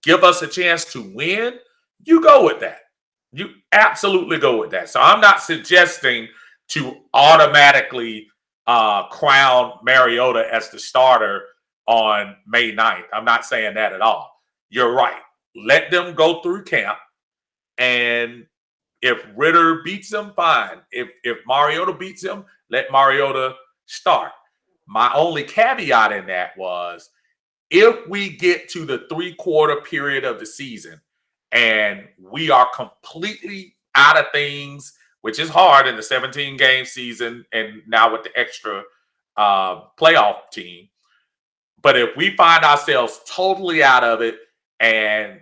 give us a chance to win, you go with that. You absolutely go with that. So I'm not suggesting to automatically crown Mariota as the starter on May 9th. I'm not saying that at all. You're right. Let them go through camp. And if Ritter beats him, fine. If Mariota beats him, let Mariota start. My only caveat in that was if we get to the 3-quarter period of the season and we are completely out of things, which is hard in the 17-game season and now with the extra playoff team. But if we find ourselves totally out of it and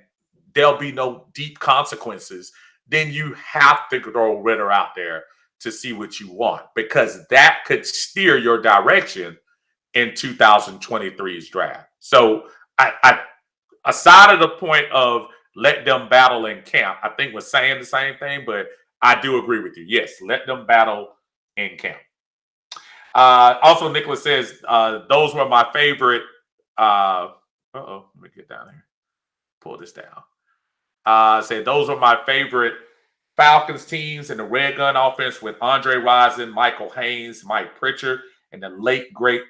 there'll be no deep consequences, then you have to throw Ritter out there to see what you want, because that could steer your direction in 2023's draft. So I aside of the point of let them battle in camp, I think we're saying the same thing, but I do agree with you. Yes, let them battle in camp. Also, Nicholas says those were my favorite. Let me get down here. Pull this down. Said those were my favorite Falcons teams in the red gun offense with Andre Rison, Michael Haynes, Mike Pritchard, and the late great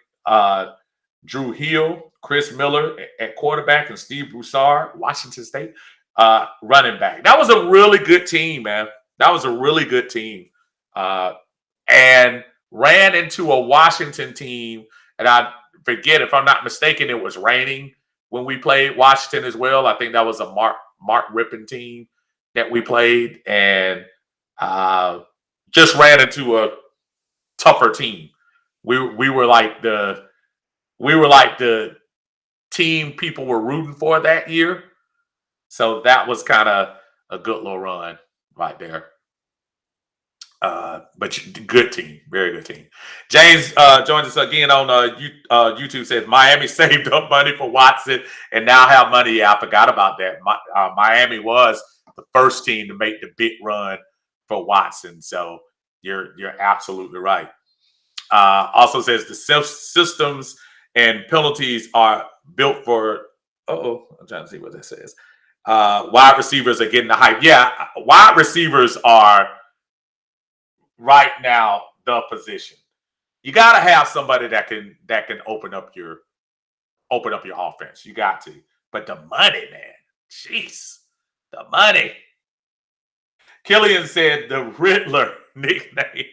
Drew Hill, Chris Miller at quarterback, and Steve Broussard, Washington State, running back. That was a really good team, man. That was a really good team. And ran into a Washington team, and I forget, if I'm not mistaken, it was raining when we played Washington as well. I think that was a Mark Rippon team that we played, and just ran into a tougher team. We were like the team people were rooting for that year. So that was kind of a good little run right there. But good team, very good team. James joins us again on YouTube. Says Miami saved up money for Watson and now have money. Yeah, I forgot about that. Miami was the first team to make the big run for Watson. So you're absolutely right. Also says the systems and penalties are built for. I'm trying to see what that says. Wide receivers are getting the hype. Yeah, wide receivers are right now the position. You got to have somebody that can open up your offense. You got to. But the money, man, jeez, the money. Killian said the Riddler nickname.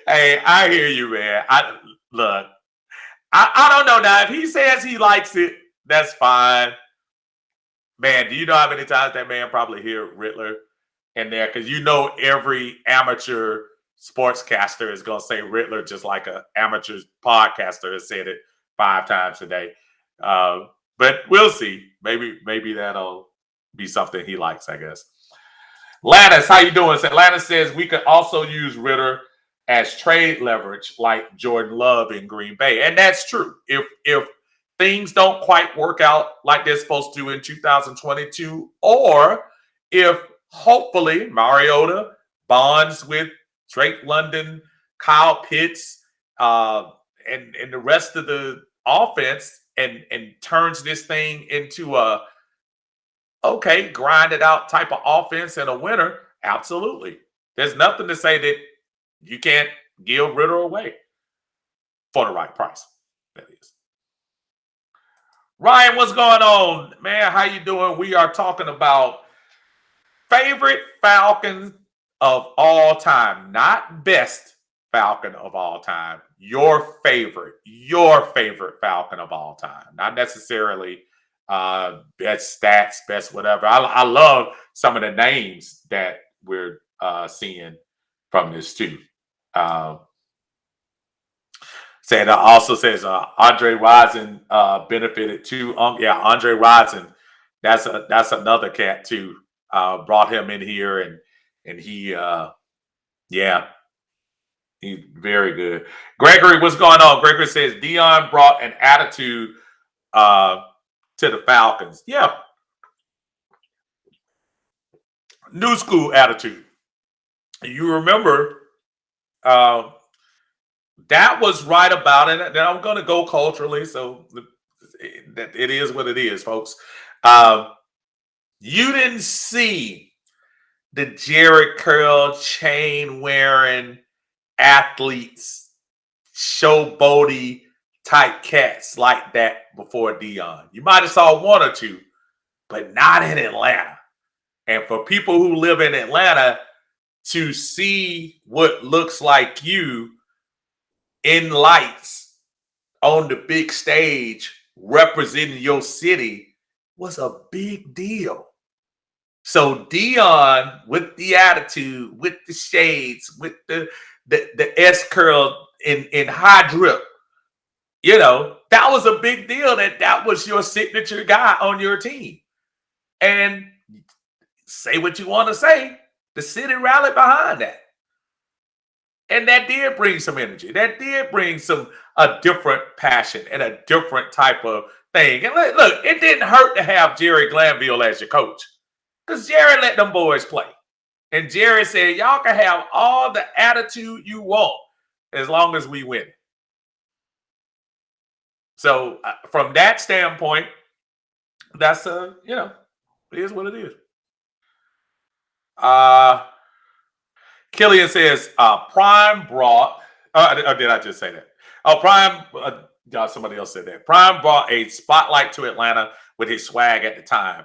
Hey, I hear you, man. I don't know now. If he says he likes it, that's fine. Man, do you know how many times that man probably hear Riddler in there? Because you know every amateur sportscaster is going to say Riddler, just like an amateur podcaster has said it 5 times a day. But we'll see. Maybe that'll be something he likes, I guess. Lannis, how you doing? Lannis says we could also use Ritter as trade leverage like Jordan Love in Green Bay. And that's true. If things don't quite work out like they're supposed to in 2022, or if hopefully Mariota bonds with Drake London, Kyle Pitts, and the rest of the offense and turns this thing into a grinded out type of offense and a winner, absolutely. There's nothing to say that you can't give Ritter away for the right price. That is. Ryan, what's going on, man? How you doing? We are talking about favorite Falcons of all time, not best Falcon of all time. Your favorite Falcon of all time, not necessarily best stats, best whatever. I love some of the names that we're seeing from this too. Also says Andre Rison benefited too. Andre Rison, that's another cat too. Brought him in here and he he's very good. Gregory, what's going on? Gregory says Dion brought an attitude to the Falcons. Yeah. New school attitude. You remember that was right about it. Now I'm going to go culturally, so it is what it is, folks. You didn't see the Jerry Curl chain wearing athletes, showboaty type cats like that before Dion. You might have saw one or two, but not in Atlanta. And for people who live in Atlanta to see what looks like you in lights on the big stage representing your city was a big deal. So Dion, with the attitude, with the shades, with the S curl in high drip, that was a big deal. That was your signature guy on your team. And say what you want to say, The city rallied behind that. And that did bring some energy. That did bring a different passion and a different type of thing. And look, it didn't hurt to have Jerry Glanville as your coach. Because Jerry let them boys play. And Jerry said, y'all can have all the attitude you want as long as we win. So from that standpoint, that's it is what it is. Killian says, Prime brought, or did I just say that? Oh, Prime, somebody else said that. Prime brought a spotlight to Atlanta with his swag at the time.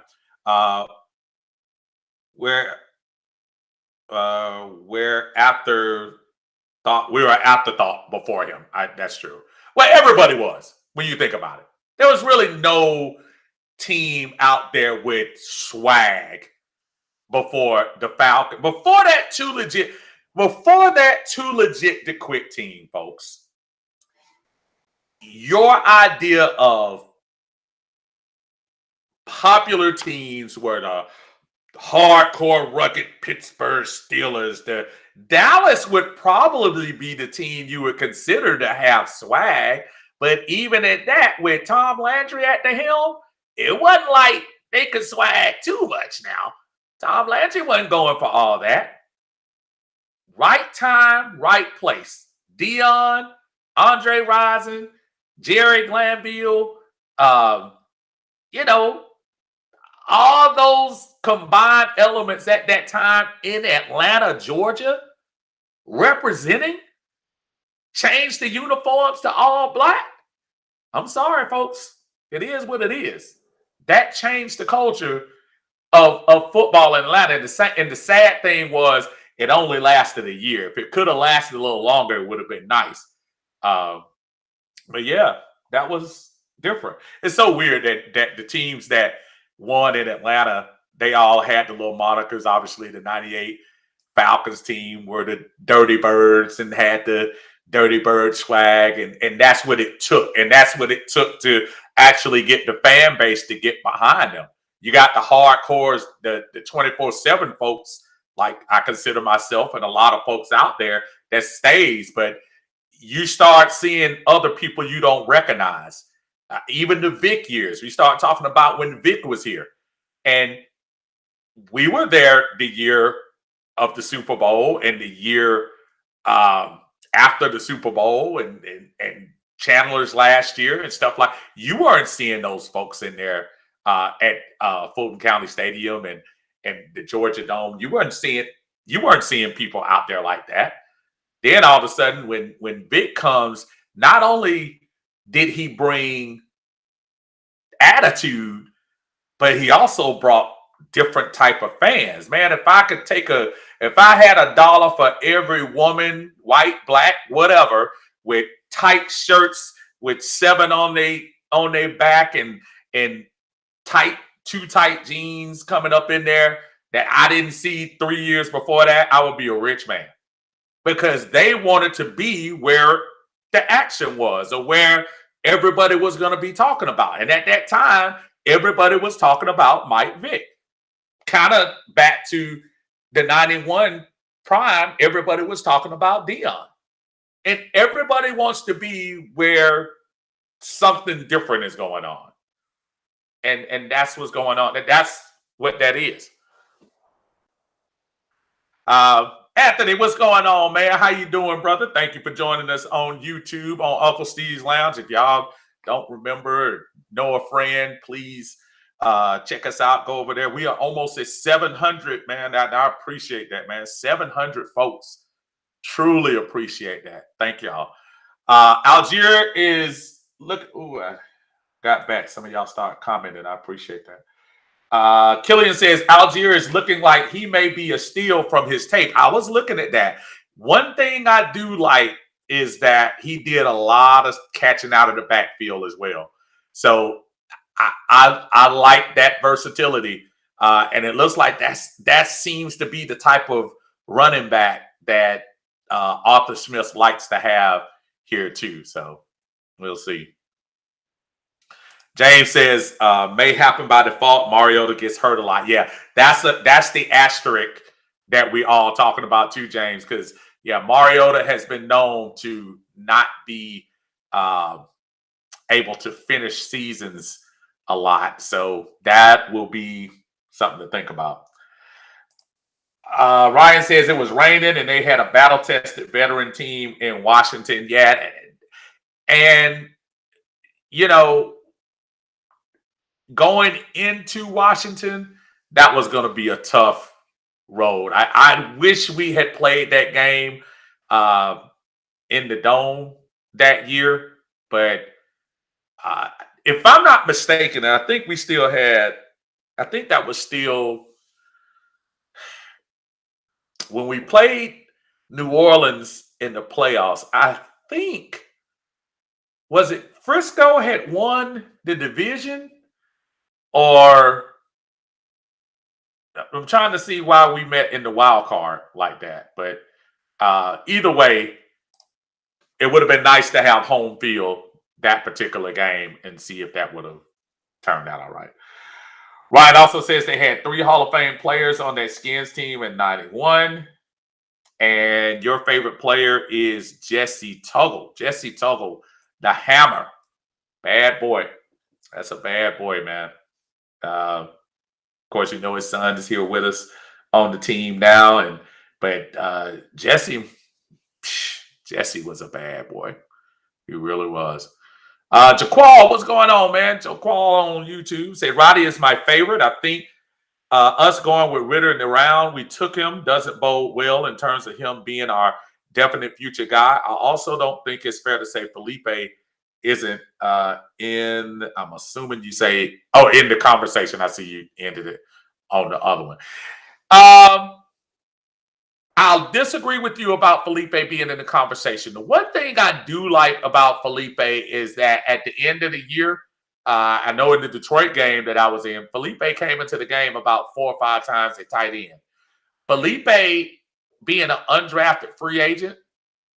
Where we were afterthought before him. That's true. Well, everybody was when you think about it. There was really no team out there with swag before the Falcon. Before that, too legit to quit team, folks. Your idea of popular teams were the hardcore, rugged Pittsburgh Steelers. The Dallas would probably be the team you would consider to have swag. But even at that, with Tom Landry at the helm, it wasn't like they could swag too much now. Tom Landry wasn't going for all that. Right time, right place. Dion, Andre Rison, Jerry Glanville, all those combined elements at that time in Atlanta, Georgia, representing, changed the uniforms to all black. I'm sorry, folks. It is what it is. That changed the culture of football in Atlanta. And the sad thing was, it only lasted a year. If it could have lasted a little longer, it would have been nice. But yeah, that was different. It's so weird that the teams that won in Atlanta, they all had the little monikers. Obviously, the 98 Falcons team were the Dirty Birds and had the Dirty Bird swag. And that's what it took. And that's what it took to actually get the fan base to get behind them. You got the hardcores, the 24/7 folks, like I consider myself and a lot of folks out there, that stays. But you start seeing other people you don't recognize. Even the Vic years. We start talking about when Vic was here. And we were there the year of the Super Bowl and the year after the Super Bowl and Chandler's last year and stuff like. You weren't seeing those folks in there at Fulton County Stadium and the Georgia Dome. You weren't seeing people out there like that. Then all of a sudden, when Vic comes, not only did he bring attitude, but he also brought different type of fans. Man, if I had $1 for every woman, white, black, whatever, with tight shirts with 7 on their back and too tight jeans coming up in there that I didn't see 3 years before that, I would be a rich man. Because they wanted to be where the action was or where everybody was going to be talking about. And at that time, everybody was talking about Mike Vick. Kind of back to the 91 prime, everybody was talking about Dion. And everybody wants to be where something different is going on. And that's what's going on. That's what that is. Anthony, what's going on, man? How you doing, brother? Thank you for joining us on YouTube on Uncle Steve's Lounge. If y'all don't remember or know a friend, please check us out. Go over there. We are almost at 700, man. I appreciate that, man. 700 folks. Truly appreciate that. Thank y'all. Algier is I got back. Some of y'all start commenting. I appreciate that. Killian says Algier is looking like he may be a steal from his tape. I was looking at that. One thing I do like is that he did a lot of catching out of the backfield as well. So I like that versatility. And it looks like that seems to be the type of running back that Arthur Smith likes to have here too. So we'll see. James says, may happen by default. Mariota gets hurt a lot. Yeah, that's the asterisk that we all talking about too, James, because yeah, Mariota has been known to not be uh, able to finish seasons a lot. So that will be something to think about. Ryan says it was raining and they had a battle tested veteran team in Washington. Yeah. And, you know, going into Washington, that was going to be a tough road. I wish we had played that game uh, in the dome that year, but uh, if I'm not mistaken, I think we still had, I think that was still when we played New Orleans in the playoffs. I think, was it Frisco had won the division, or I'm trying to see why we met in the wild card like that. But either way, it would have been nice to have home field that particular game and see if that would have turned out all right. Ryan also says they had 3 Hall of Fame players on their Skins team in 91. And your favorite player is Jesse Tuggle. Jesse Tuggle, the hammer. Bad boy. That's a bad boy, man. Of course, you know his son is here with us on the team now. But Jesse was a bad boy. He really was. Jaqual, what's going on, man? Jaqual on YouTube said Roddy is my favorite. I think us going with Ritter in the round, we took him, doesn't bode well in terms of him being our definite future guy. I also don't think it's fair to say Felipe isn't I'm assuming you say, in the conversation. I see you ended it on the other one. I'll disagree with you about Felipe being in the conversation. The one thing I do like about Felipe is that at the end of the year, I know in the Detroit game that I was in, Felipe came into the game about 4 or 5 times at tight end. Felipe being an undrafted free agent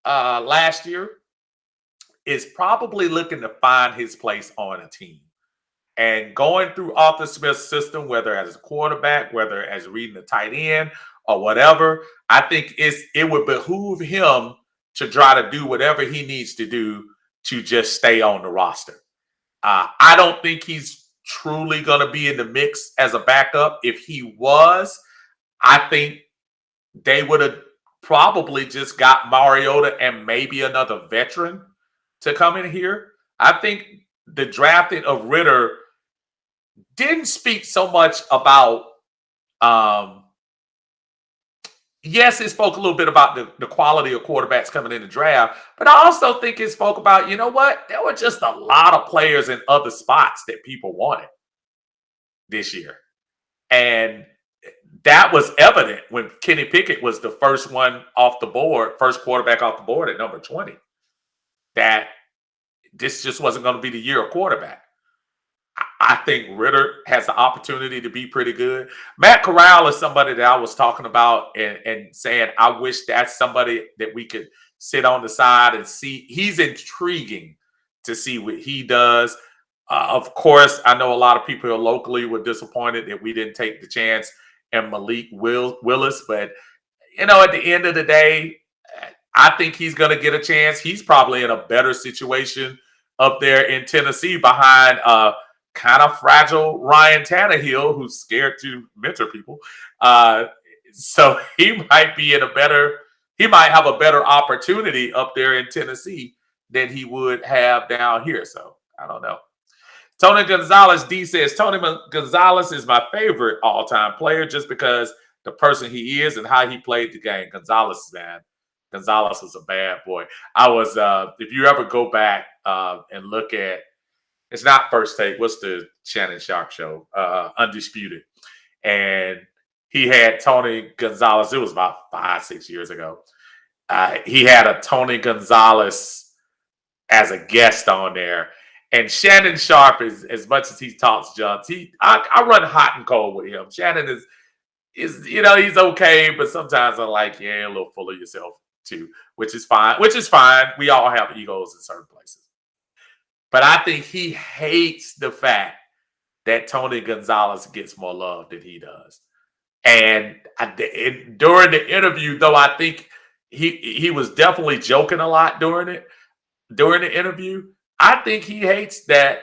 last year is probably looking to find his place on a team. And going through Arthur Smith's system, whether as a quarterback, whether as reading the tight end or whatever, I think it would behoove him to try to do whatever he needs to do to just stay on the roster. I don't think he's truly going to be in the mix as a backup. If he was, I think they would have probably just got Mariota and maybe another veteran to come in here. I think the drafting of Ritter didn't speak so much about yes, it spoke a little bit about the quality of quarterbacks coming in the draft, but I also think it spoke about, you know what? There were just a lot of players in other spots that people wanted this year. And that was evident when Kenny Pickett was the first one off the board, first quarterback off the board at number 20, that this just wasn't going to be the year of quarterback. I think Ritter has the opportunity to be pretty good. Matt Corral is somebody that I was talking about and saying, I wish that's somebody that we could sit on the side and see. He's intriguing to see what he does. Of course, I know a lot of people locally were disappointed that we didn't take the chance and Malik Willis. But, at the end of the day, I think he's going to get a chance. He's probably in a better situation up there in Tennessee behind kind of fragile Ryan Tannehill, who's scared to mentor people. So he might be he might have a better opportunity up there in Tennessee than he would have down here. So I don't know. Tony Gonzalez D says, Tony Gonzalez is my favorite all-time player just because the person he is and how he played the game. Gonzalez was a bad boy. I was, if you ever go back and look at, it's not First Take. What's the Shannon Sharp show? Undisputed. And he had Tony Gonzalez. It was about 5-6 years ago. He had a Tony Gonzalez as a guest on there. And Shannon Sharp is, as much as he talks jumps, I run hot and cold with him. Shannon is he's okay, but sometimes I'm like, yeah, a little full of yourself too, which is fine. We all have egos in certain places. But I think he hates the fact that Tony Gonzalez gets more love than he does. And during the interview, though, I think he was definitely joking a lot during the interview. I think he hates that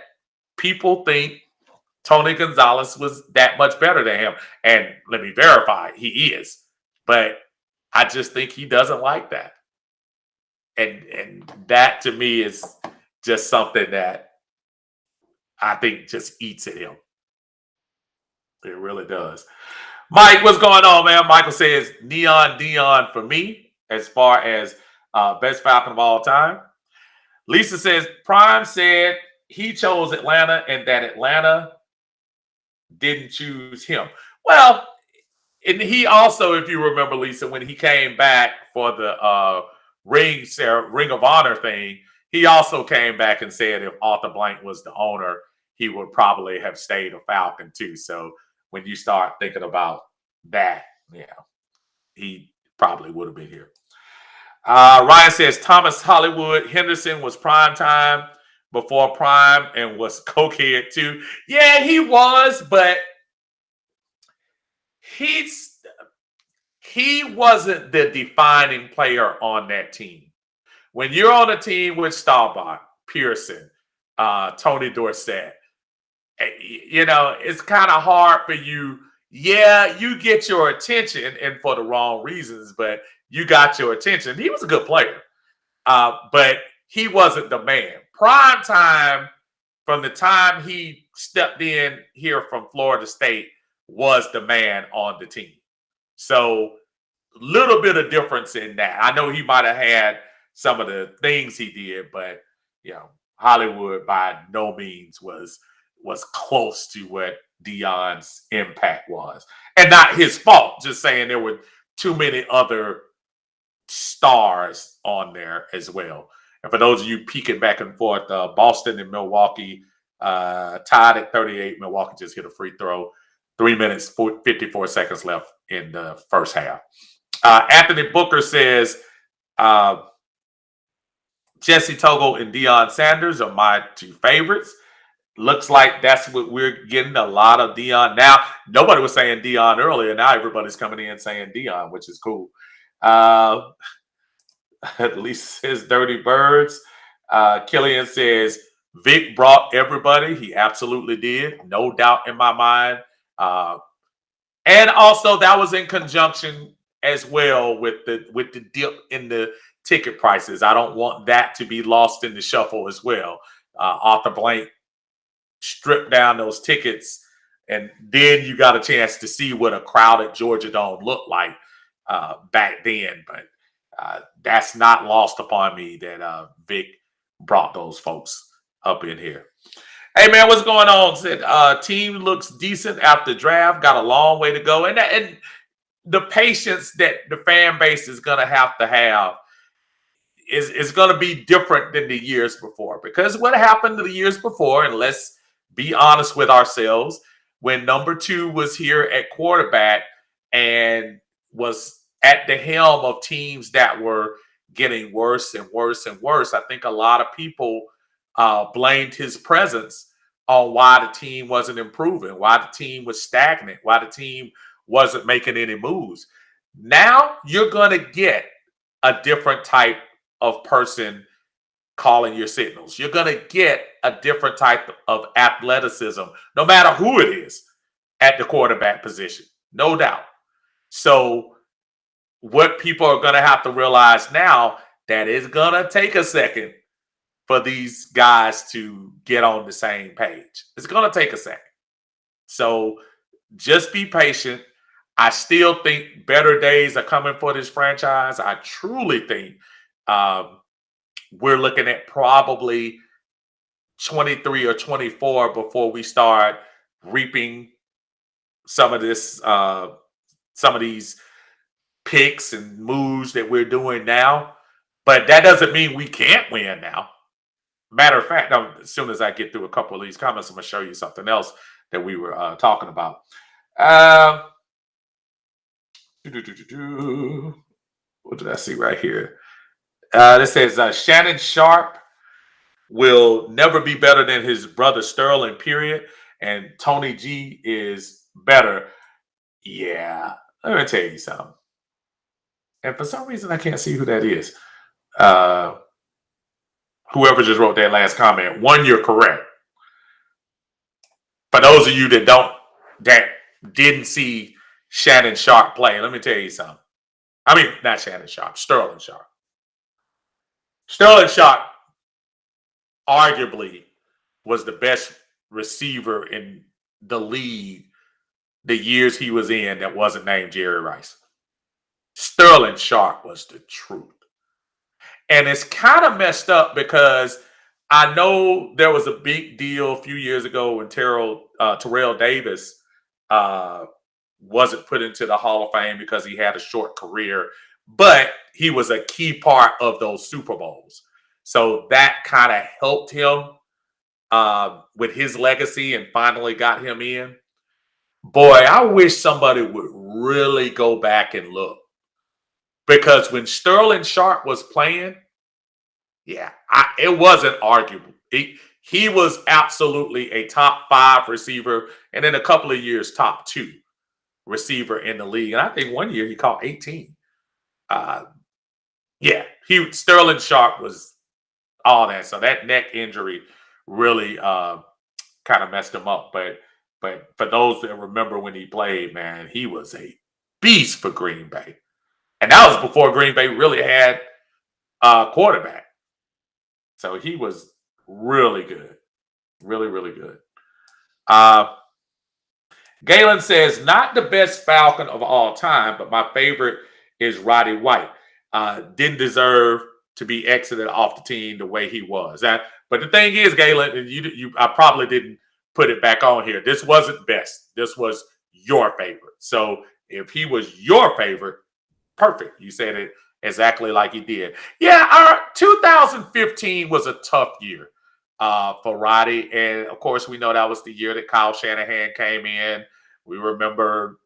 people think Tony Gonzalez was that much better than him. And let me verify, he is. But I just think he doesn't like that. And that to me is just something that I think just eats at him. It really does. Mike, what's going on, man? Michael says Neon Dion for me as far as best Falcon of all time. Lisa says Prime said he chose Atlanta and that Atlanta didn't choose him. Well, and he also, if you remember, Lisa, when he came back for the Ring of Honor thing, he also came back and said if Arthur Blank was the owner, he would probably have stayed a Falcon too. So when you start thinking about that, yeah, he probably would have been here. Ryan says Thomas Hollywood Henderson was prime time before prime and was cokehead too. Yeah, he was, but he wasn't the defining player on that team. When you're on a team with Staubach, Pearson, Tony Dorsett, it's kind of hard for you. Yeah, you get your attention and for the wrong reasons, but you got your attention. He was a good player, but he wasn't the man. Prime time, from the time he stepped in here from Florida State, was the man on the team. So a little bit of difference in that. I know he might have had some of the things he did, but Hollywood by no means was close to what Dion's impact was. And not his fault, just saying there were too many other stars on there as well. And for those of you peeking back and forth, Boston and Milwaukee tied at 38. Milwaukee just hit a free throw. 3 minutes, 54 seconds left in the first half. Anthony Booker says Jesse Togel and Deion Sanders are my two favorites. Looks like that's what we're getting, a lot of Deion. Now, nobody was saying Deion earlier. Now everybody's coming in saying Deion, which is cool. At least says Dirty Birds. Killian says Vic brought everybody. He absolutely did. No doubt in my mind. And also that was in conjunction as well with the dip in the ticket prices. I don't want that to be lost in the shuffle as well. Arthur Blank stripped down those tickets, and then you got a chance to see what a crowded Georgia Dome looked like back then. But that's not lost upon me that Vic brought those folks up in here. Hey man, what's going on? Said team looks decent after draft. Got a long way to go, and the patience that the fan base is going to have is going to be different than the years before. Because what happened the years before, and let's be honest with ourselves, when number 2 was here at quarterback and was at the helm of teams that were getting worse and worse and worse, I think a lot of people blamed his presence on why the team wasn't improving, why the team was stagnant, why the team wasn't making any moves. Now you're going to get a different type of person calling your signals. You're going to get a different type of athleticism, no matter who it is at the quarterback position, no doubt. So what people are going to have to realize now, that it's going to take a second for these guys to get on the same page. It's going to take a second. So just be patient. I still think better days are coming for this franchise. I truly think we're looking at probably 23 or 24 before we start reaping some of this, some of these picks and moves that we're doing now. But that doesn't mean we can't win now. Matter of fact, as soon as I get through a couple of these comments, I'm going to show you something else that we were talking about. What did I see right here? This says Shannon Sharp will never be better than his brother Sterling, period. And Tony G is better. Yeah. Let me tell you something. And for some reason, I can't see who that is. Uh, Whoever just wrote that last comment, one, you're correct. For those of you that didn't see Shannon Sharp play, let me tell you something. I mean, not Shannon Sharp, Sterling Sharp. Sterling Sharp arguably was the best receiver in the league the years he was in that wasn't named Jerry Rice. Sterling Sharp was the truth. And it's kind of messed up because I know there was a big deal a few years ago when Terrell Davis uh, wasn't put into the Hall of Fame because he had a short career, but he was a key part of those Super Bowls. So that kind of helped him with his legacy and finally got him in. Boy, I wish somebody would really go back and look because when Sterling Sharp was playing, yeah, it wasn't arguable. He was absolutely a top 5 receiver, and in a couple of years, top 2 receiver in the league. And I think one year he caught 18. Uh, yeah, Sterling Sharp was all that. So that neck injury really kind of messed him up. But for those that remember when he played, man, he was a beast for Green Bay, and that was before Green Bay really had a quarterback. So he was really good, really really good. Uh, Galen says not the best Falcon of all time, but my favorite is Roddy White. Didn't deserve to be exited off the team the way he was. But the thing is, Galen, and I probably didn't put it back on here. This wasn't best. This was your favorite. So if he was your favorite, perfect. You said it exactly like he did. Yeah, our 2015 was a tough year for Roddy. And of course, we know that was the year that Kyle Shanahan came in. We remember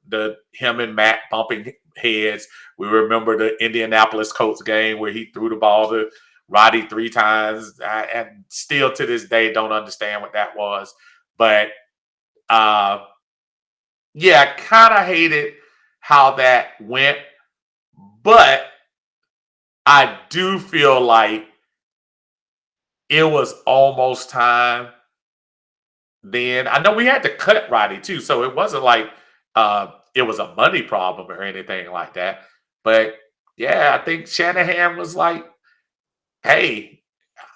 him and Matt bumping heads. We remember the Indianapolis Colts game where he threw the ball to Roddy 3 times. And still to this day, don't understand what that was. But yeah, kind of hated how that went. But I do feel like it was almost time then. I know we had to cut Roddy too, so it wasn't like it was a money problem or anything like that. But yeah, I think Shanahan was like, "Hey,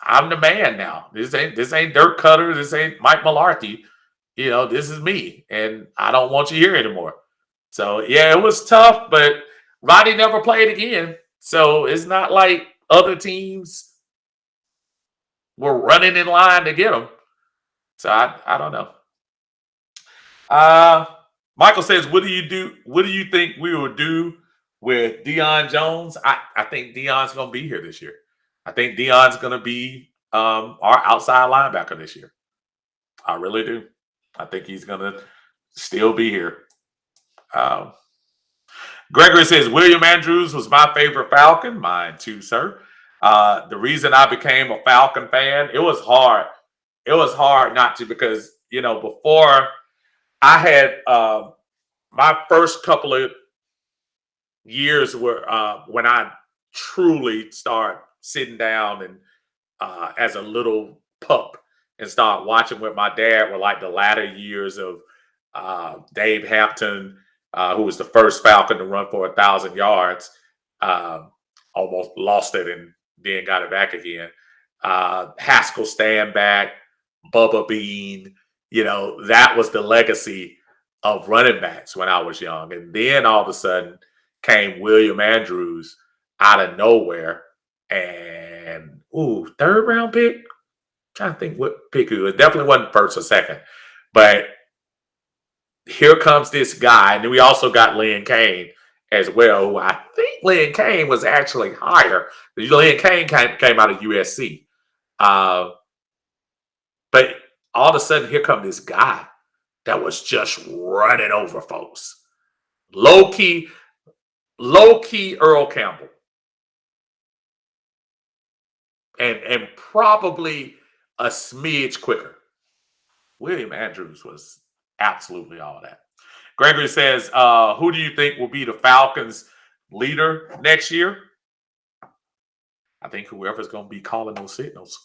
I'm the man now. This ain't Dirk Cutter. This ain't Mike Mularkey. You know, this is me, and I don't want you here anymore." So yeah, it was tough, but Roddy never played again. So it's not like other teams were running in line to get him. So I don't know. Uh Michael says, "What do you do? What do you think we will do with Deion Jones?" I think Deion's going to be here this year. I think Deion's going to be our outside linebacker this year. I really do. I think he's going to still be here. Um, Gregory says, "William Andrews was my favorite Falcon. Mine too, sir. The reason I became a Falcon fan, it was hard. It was hard not to because, before I had my first couple of years were when I truly started sitting down and as a little pup and start watching with my dad were like the latter years of Dave Hampton, who was the first Falcon to run for 1,000 yards. Um, Almost lost it and then got it back again. Haskell Standback, Bubba Bean, that was the legacy of running backs when I was young. And then all of a sudden came William Andrews out of nowhere. And, third round pick? Trying to think what pick it was. Definitely wasn't first or second. But here comes this guy. And then we also got Lynn Kane as well, who I think Lynn Kane was actually higher. Lynn Kane came out of USC. But all of a sudden, here comes this guy that was just running over folks. Low key Earl Campbell. And probably a smidge quicker. William Andrews was absolutely all that. Gregory says, who do you think will be the Falcons leader next year? I think whoever's going to be calling those signals.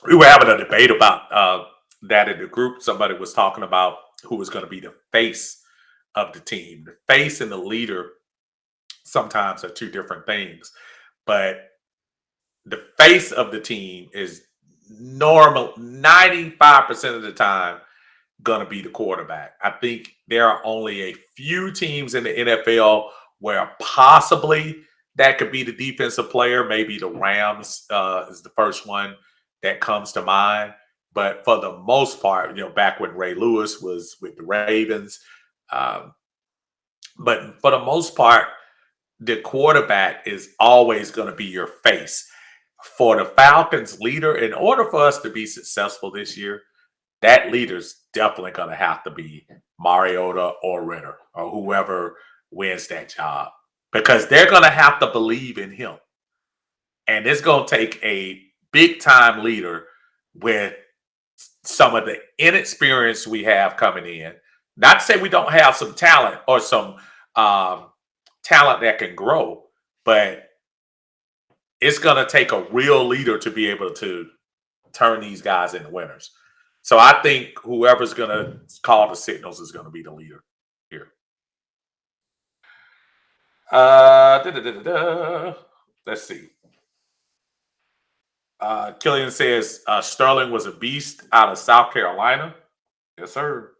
We were having a debate about that in the group. Somebody was talking about who was going to be the face of the team. The face and the leader sometimes are two different things, but the face of the team is normal 95% of the time going to be the quarterback. I think there are only a few teams in the NFL where possibly that could be the defensive player. Maybe the Rams is the first one that comes to mind. But for the most part, back when Ray Lewis was with the Ravens, but for the most part, the quarterback is always going to be your face. For the Falcons leader, in order for us to be successful this year, that leader's definitely going to have to be Mariota or Ritter or whoever wins that job, because they're going to have to believe in him. And it's going to take a big-time leader with some of the inexperience we have coming in. Not to say we don't have some talent or some talent that can grow, but it's going to take a real leader to be able to turn these guys into winners. So I think whoever's going to call the signals is going to be the leader here. Let's see. Killian says Sterling was a beast out of South Carolina. Yes, sir.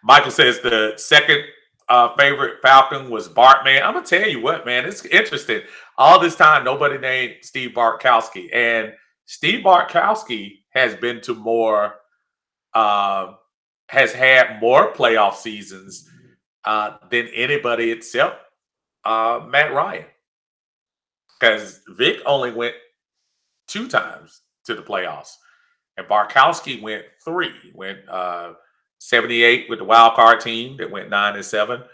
Michael says the second favorite Falcon was Bart. Man, I'm going to tell you what, man, it's interesting. All this time, nobody named Steve Bartkowski. And Steve Bartkowski has been to more, has had more playoff seasons than anybody except Matt Ryan. Because Vic only went 2 times to the playoffs. And Bartkowski went 3. Went 78 with the wild card team that went 9-7.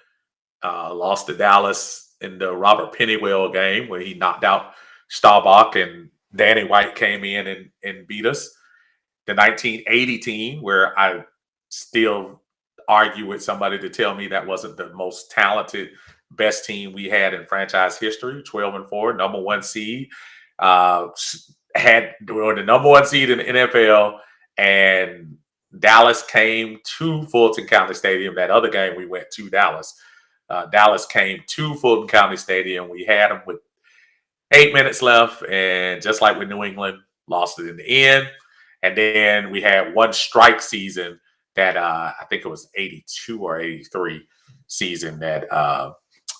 Lost to Dallas in the Robert Pennywell game where he knocked out Staubach and Danny White came in and beat us. The 1980 team, where I still argue with somebody to tell me that wasn't the most talented, best team we had in franchise history. 12-4, number 1 seed. We were the number 1 seed in the NFL, and Dallas came to Fulton County Stadium. That other game we went to Dallas. Dallas came to Fulton County Stadium. We had them with 8 minutes left, and just like with New England, lost it in the end. And then we had one strike season that I think it was 82 or 83 season that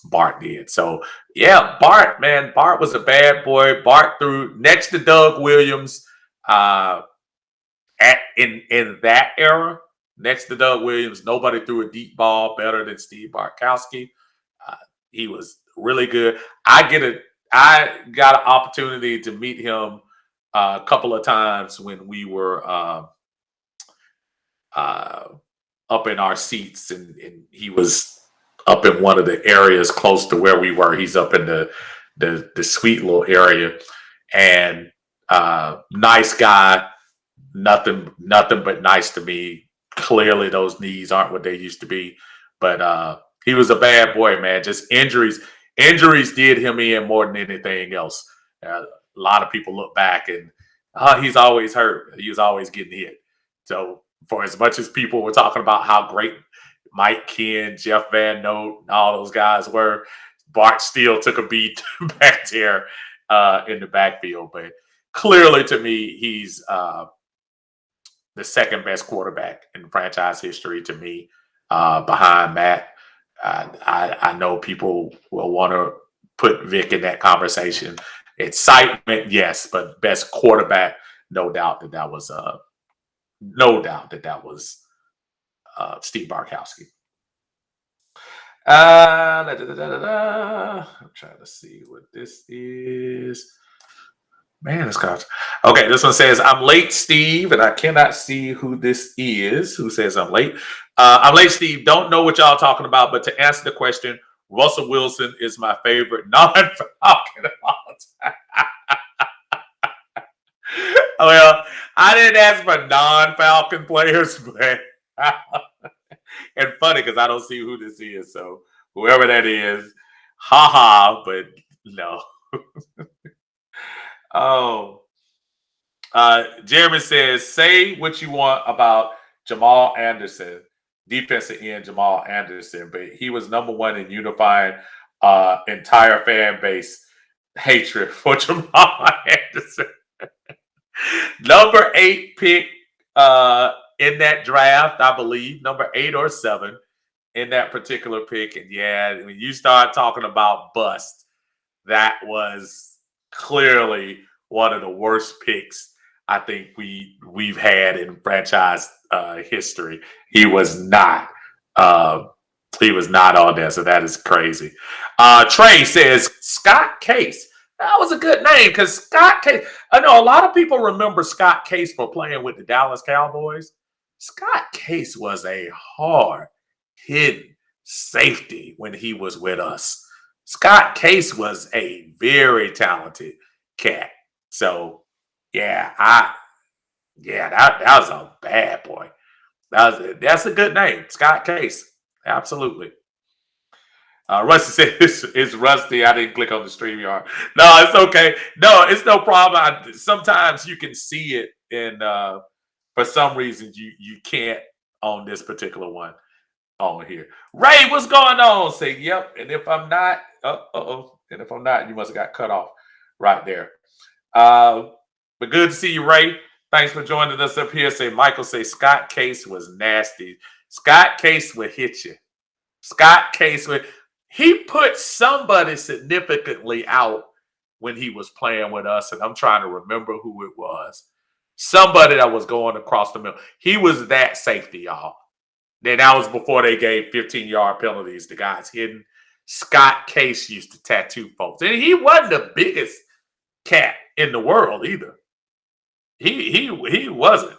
Bart did. So yeah, Bart was a bad boy. Bart threw next to Doug Williams in that era. Next to Doug Williams, nobody threw a deep ball better than Steve Bartkowski. He was really good. I got an opportunity to meet him a couple of times when we were up in our seats, and he was up in one of the areas close to where we were. He's up in the sweet little area, and nice guy. Nothing but nice to me. Clearly, those knees aren't what they used to be, but he was a bad boy, man. Just injuries did him in more than anything else. A lot of people look back and he's always hurt. He was always getting hit. So for as much as people were talking about how great Mike Ken, Jeff Van Note, and all those guys were, Bart still took a beat back there in the backfield. But clearly, to me, he's the second best quarterback in franchise history to me, behind Matt. I know people will want to put Vic in that conversation. Excitement, yes, but best quarterback, no doubt that was Steve Bartkowski. I'm trying to see what this is. Man, it's called. Okay, this one says, I'm late, Steve, and I cannot see who this is. Who says I'm late? I'm late, Steve. Don't know what y'all talking about, but to answer the question, Russell Wilson is my favorite non-Falcon of all time. Well, I didn't ask for non-Falcon players, but And funny because I don't see who this is. So whoever that is, haha, but no. Oh, Jeremy says, say what you want about Jamal Anderson, defensive end Jamal Anderson, but he was number one in unifying entire fan base hatred for Jamal Anderson. Number 8 pick in that draft, I believe, number 8 or 7 in that particular pick. And yeah, when you start talking about bust, that was clearly one of the worst picks I think we've had in franchise history. He was not. Uh, he was not on there, so that is crazy. Trey says Scott Case. That was a good name because Scott Case. I know a lot of people remember Scott Case for playing with the Dallas Cowboys. Scott Case was a hard hitting safety when he was with us. Scott Case was a very talented cat. So yeah, that was a bad boy. That's a good name, Scott Case. Absolutely. Rusty said it's Rusty. I didn't click on the StreamYard. No, it's okay. No, it's no problem. Sometimes you can see it, and for some reason you can't on this particular one on here. Ray, what's going on? Say yep. And if I'm not, and if I'm not, you must have got cut off right there. But good to see you, Ray. Thanks for joining us up here. Say Michael, say Scott Case was nasty. Scott Case would hit you. Scott Case would. He put somebody significantly out when he was playing with us, and I'm trying to remember who it was. Somebody that was going across the middle. He was that safety, y'all. Then that was before they gave 15-yard penalties to guys hidden. Scott Case used to tattoo folks, and he wasn't the biggest cat in the world either. He wasn't.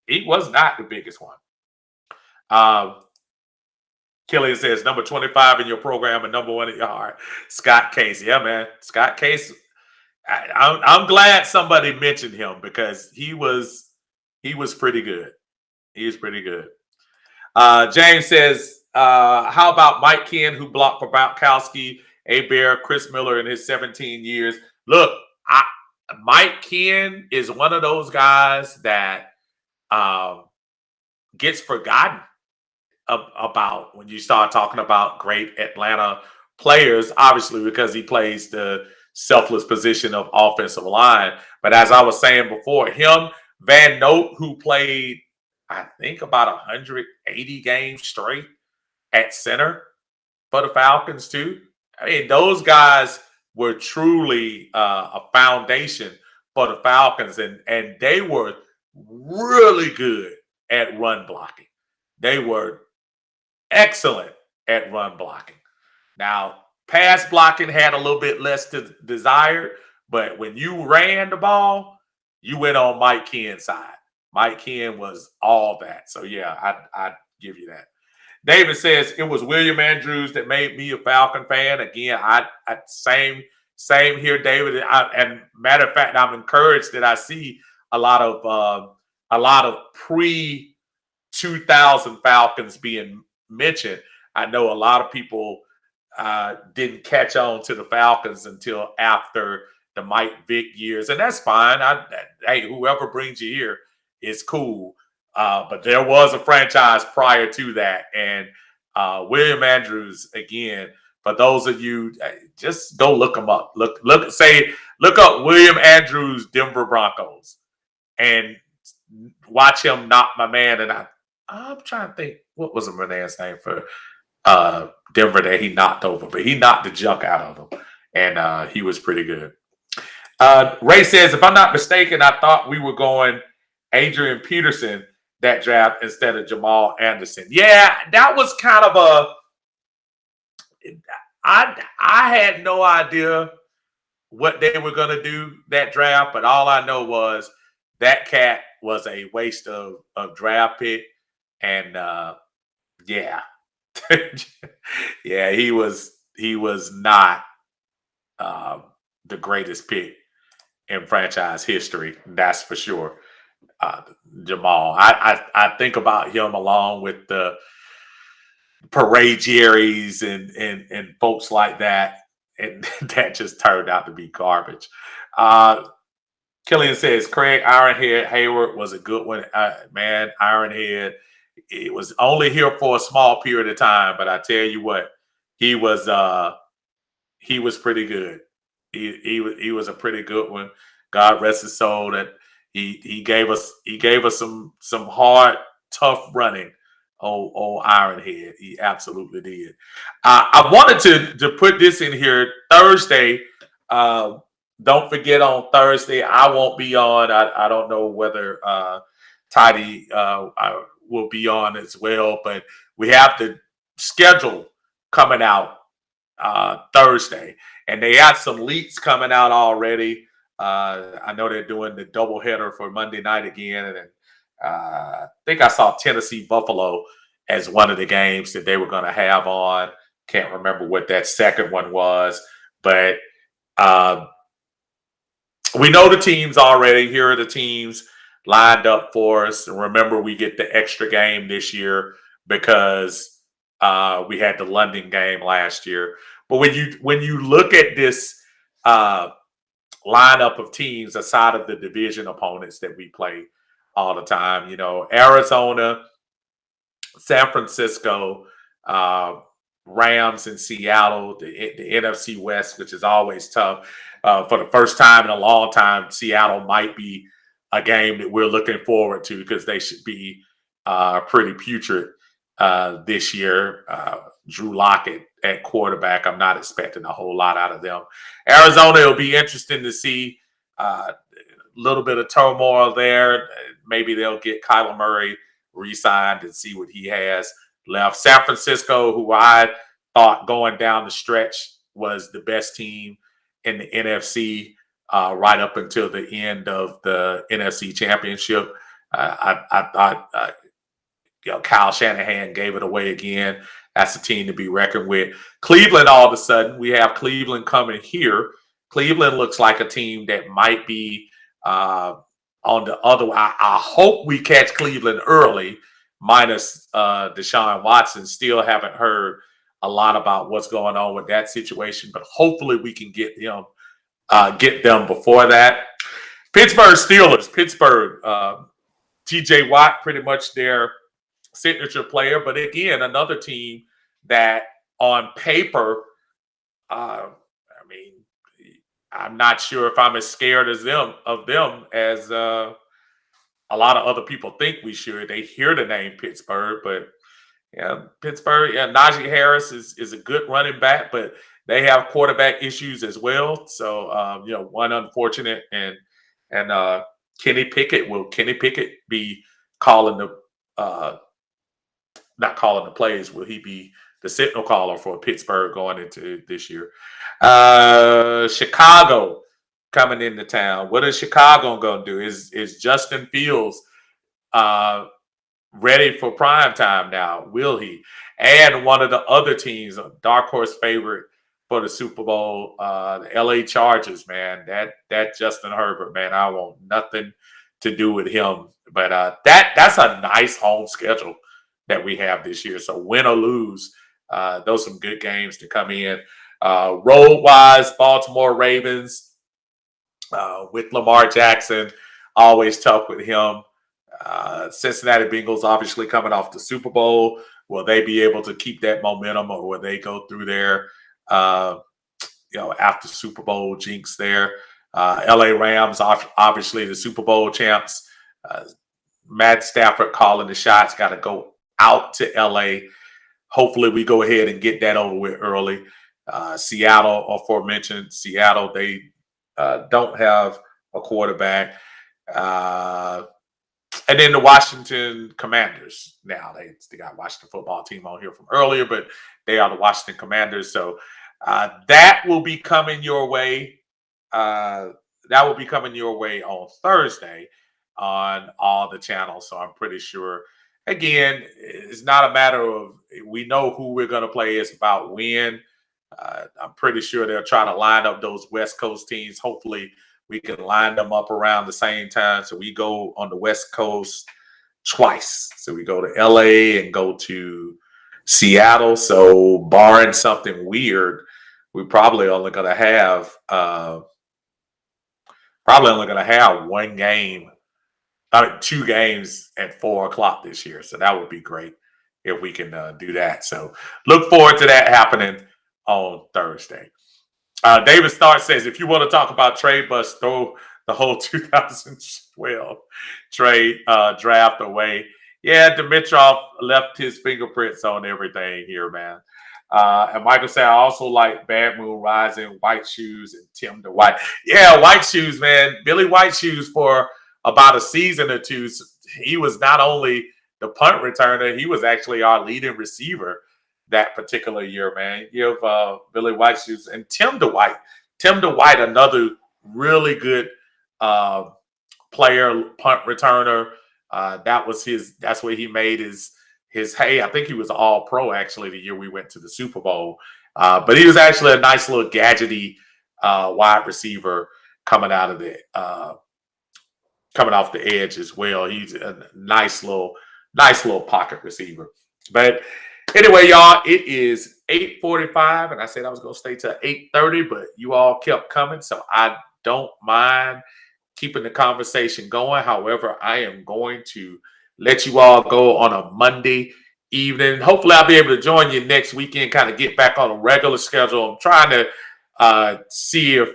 He was not the biggest one. Killian says number 25 in your program and number 1 in your heart. Scott Case. Yeah, man. Scott Case. I'm glad somebody mentioned him because he was pretty good. He was pretty good. James says, how about Mike Ken, who blocked for Bautkowski, A. Bear, Chris Miller in his 17 years? Look, Mike Ken is one of those guys that gets forgotten about when you start talking about great Atlanta players, obviously because he plays the selfless position of offensive line. But as I was saying before, him, Van Note, who played, I think, about 180 games straight at center for the Falcons too. I mean, those guys were truly a foundation for the Falcons, and they were really good at run blocking. They were excellent at run blocking. Now, pass blocking had a little bit less desired, but when you ran the ball, you went on Mike Ken's side. Mike Ken was all that. So, yeah, I'd give you that. David says it was William Andrews that made me a Falcon fan. Again, same here, David. And matter of fact, I'm encouraged that I see a lot of pre 2000 Falcons being mentioned. I know a lot of people didn't catch on to the Falcons until after the Mike Vick years, and that's fine. Hey, whoever brings you here is cool. But there was a franchise prior to that, and William Andrews, again, for those of you, just go look him up. Look up William Andrews, Denver Broncos, and watch him knock my man. And I'm trying to think, what was my man's name for Denver that he knocked over, but he knocked the junk out of him, and he was pretty good. Ray says, if I'm not mistaken, I thought we were going Adrian Peterson that draft instead of Jamal Anderson. Yeah, that was kind of I had no idea what they were going to do that draft, but all I know was that cat was a waste of draft pick. And yeah, yeah, he was not the greatest pick in franchise history. That's for sure. uh, Jamal. I think about him along with the Parade Jerry's and folks like that, and that just turned out to be garbage. Uh, Killian says Craig Ironhead Hayward was a good one. Man, Ironhead, it was only here for a small period of time, but I tell you what, he was he was pretty good. He was a pretty good one. God rest his soul. That he gave us some hard, tough running. Old Ironhead, he absolutely did. I wanted to put this in here Thursday. Uh, don't forget on Thursday I won't be on. I don't know whether Tidy will be on as well, but we have the schedule coming out Thursday, and they got some leaks coming out already. I know they're doing the doubleheader for Monday night again, and I think I saw Tennessee Buffalo as one of the games that they were going to have on. Can't remember what that second one was, but uh, we know the teams already. Here are the teams lined up for us. And remember, we get the extra game this year because we had the London game last year. But when you look at this uh, lineup of teams aside of the division opponents that we play all the time, Arizona, San Francisco, uh, Rams, and Seattle, the NFC West, which is always tough. For the first time in a long time, Seattle might be a game that we're looking forward to because they should be pretty putrid this year. Drew Lock at quarterback, I'm not expecting a whole lot out of them. Arizona, it'll be interesting to see a little bit of turmoil there. Maybe they'll get Kyler Murray re-signed and see what he has left. San Francisco, who I thought going down the stretch was the best team in the NFC right up until the end of the NFC Championship. I thought Kyle Shanahan gave it away again. That's a team to be reckoned with. Cleveland, all of a sudden, we have Cleveland coming here. Cleveland looks like a team that might be on the other. I hope we catch Cleveland early, minus Deshaun Watson. Still haven't heard a lot about what's going on with that situation, but hopefully we can get them before that. Pittsburgh Steelers. Pittsburgh. T.J. Watt, pretty much their signature player, but again, another team that on paper, I mean, I'm not sure if I'm as scared as them as a lot of other people think we should. They hear the name Pittsburgh, but yeah, Pittsburgh, yeah, Najee Harris is a good running back, but they have quarterback issues as well. So one unfortunate and Kenny Pickett, will Kenny Pickett be calling the not calling the plays? Will he be the signal caller for Pittsburgh going into this year? Chicago coming into town. What is Chicago going to do? Is Justin Fields ready for prime time now? Will he? And one of the other teams, a dark horse favorite for the Super Bowl, the LA Chargers, man. That Justin Herbert, man, I want nothing to do with him. But that's a nice home schedule that we have this year. So win or lose, those are some good games to come in. Road-wise, Baltimore Ravens with Lamar Jackson, always tough with him. Cincinnati Bengals obviously coming off the Super Bowl. Will they be able to keep that momentum, or will they go through their after Super Bowl jinx there? LA Rams, obviously the Super Bowl champs. Matt Stafford calling the shots, got to go out to LA. Hopefully we go ahead and get that over with early. Seattle, aforementioned Seattle, they don't have a quarterback. And then the Washington Commanders. Now they got Washington football team on here from earlier, but they are the Washington Commanders. So that will be coming your way. That will be coming your way on Thursday on all the channels. So I'm pretty sure. Again, it's not a matter of we know who we're going to play. It's about when. I'm pretty sure they'll try to line up those West Coast teams. Hopefully, we can line them up around the same time. So we go on the West Coast twice. So we go to LA and go to Seattle. So barring something weird, we probably only gonna have one game, two games at 4 o'clock this year. So that would be great if we can do that. So look forward to that happening on Thursday. David Starr says, if you want to talk about trade bust, throw the whole 2012 trade draft away. Yeah, Dimitrov left his fingerprints on everything here, man. And Michael said, I also like Bad Moon Rising, White Shoes, and Tim DeWhite. Yeah, White Shoes, man. Billy White Shoes for about a season or two. He was not only the punt returner, he was actually our leading receiver that particular year, man. You have Billy White Shoes and Tim DeWhite. Tim DeWhite, another really good player, punt returner. That's where he made his hay. I think he was all pro actually the year we went to the Super Bowl. But he was actually a nice little gadgety wide receiver coming out of coming off the edge as well. He's a nice little pocket receiver. But anyway, y'all, it is 8:45, and I said I was going to stay till 8:30, but you all kept coming, so I don't mind keeping the conversation going. However, I am going to let you all go on a Monday evening. Hopefully, I'll be able to join you next weekend, kind of get back on a regular schedule. I'm trying to see if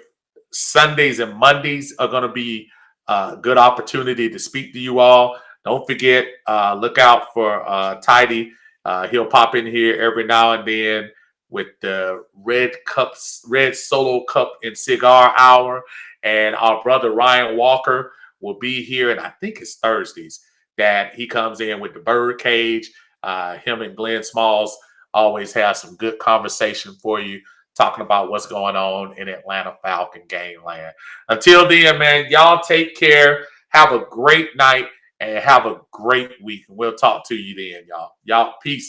Sundays and Mondays are going to be a good opportunity to speak to you all. Don't forget, look out for Tidy. He'll pop in here every now and then with the red solo cup and cigar hour. And our brother Ryan Walker will be here, and I think it's Thursdays that he comes in with the bird cage. Him and Glenn Smalls always have some good conversation for you, talking about what's going on in Atlanta Falcon game land. Until then, man, y'all take care. Have a great night and have a great week. We'll talk to you then, y'all. Y'all, peace.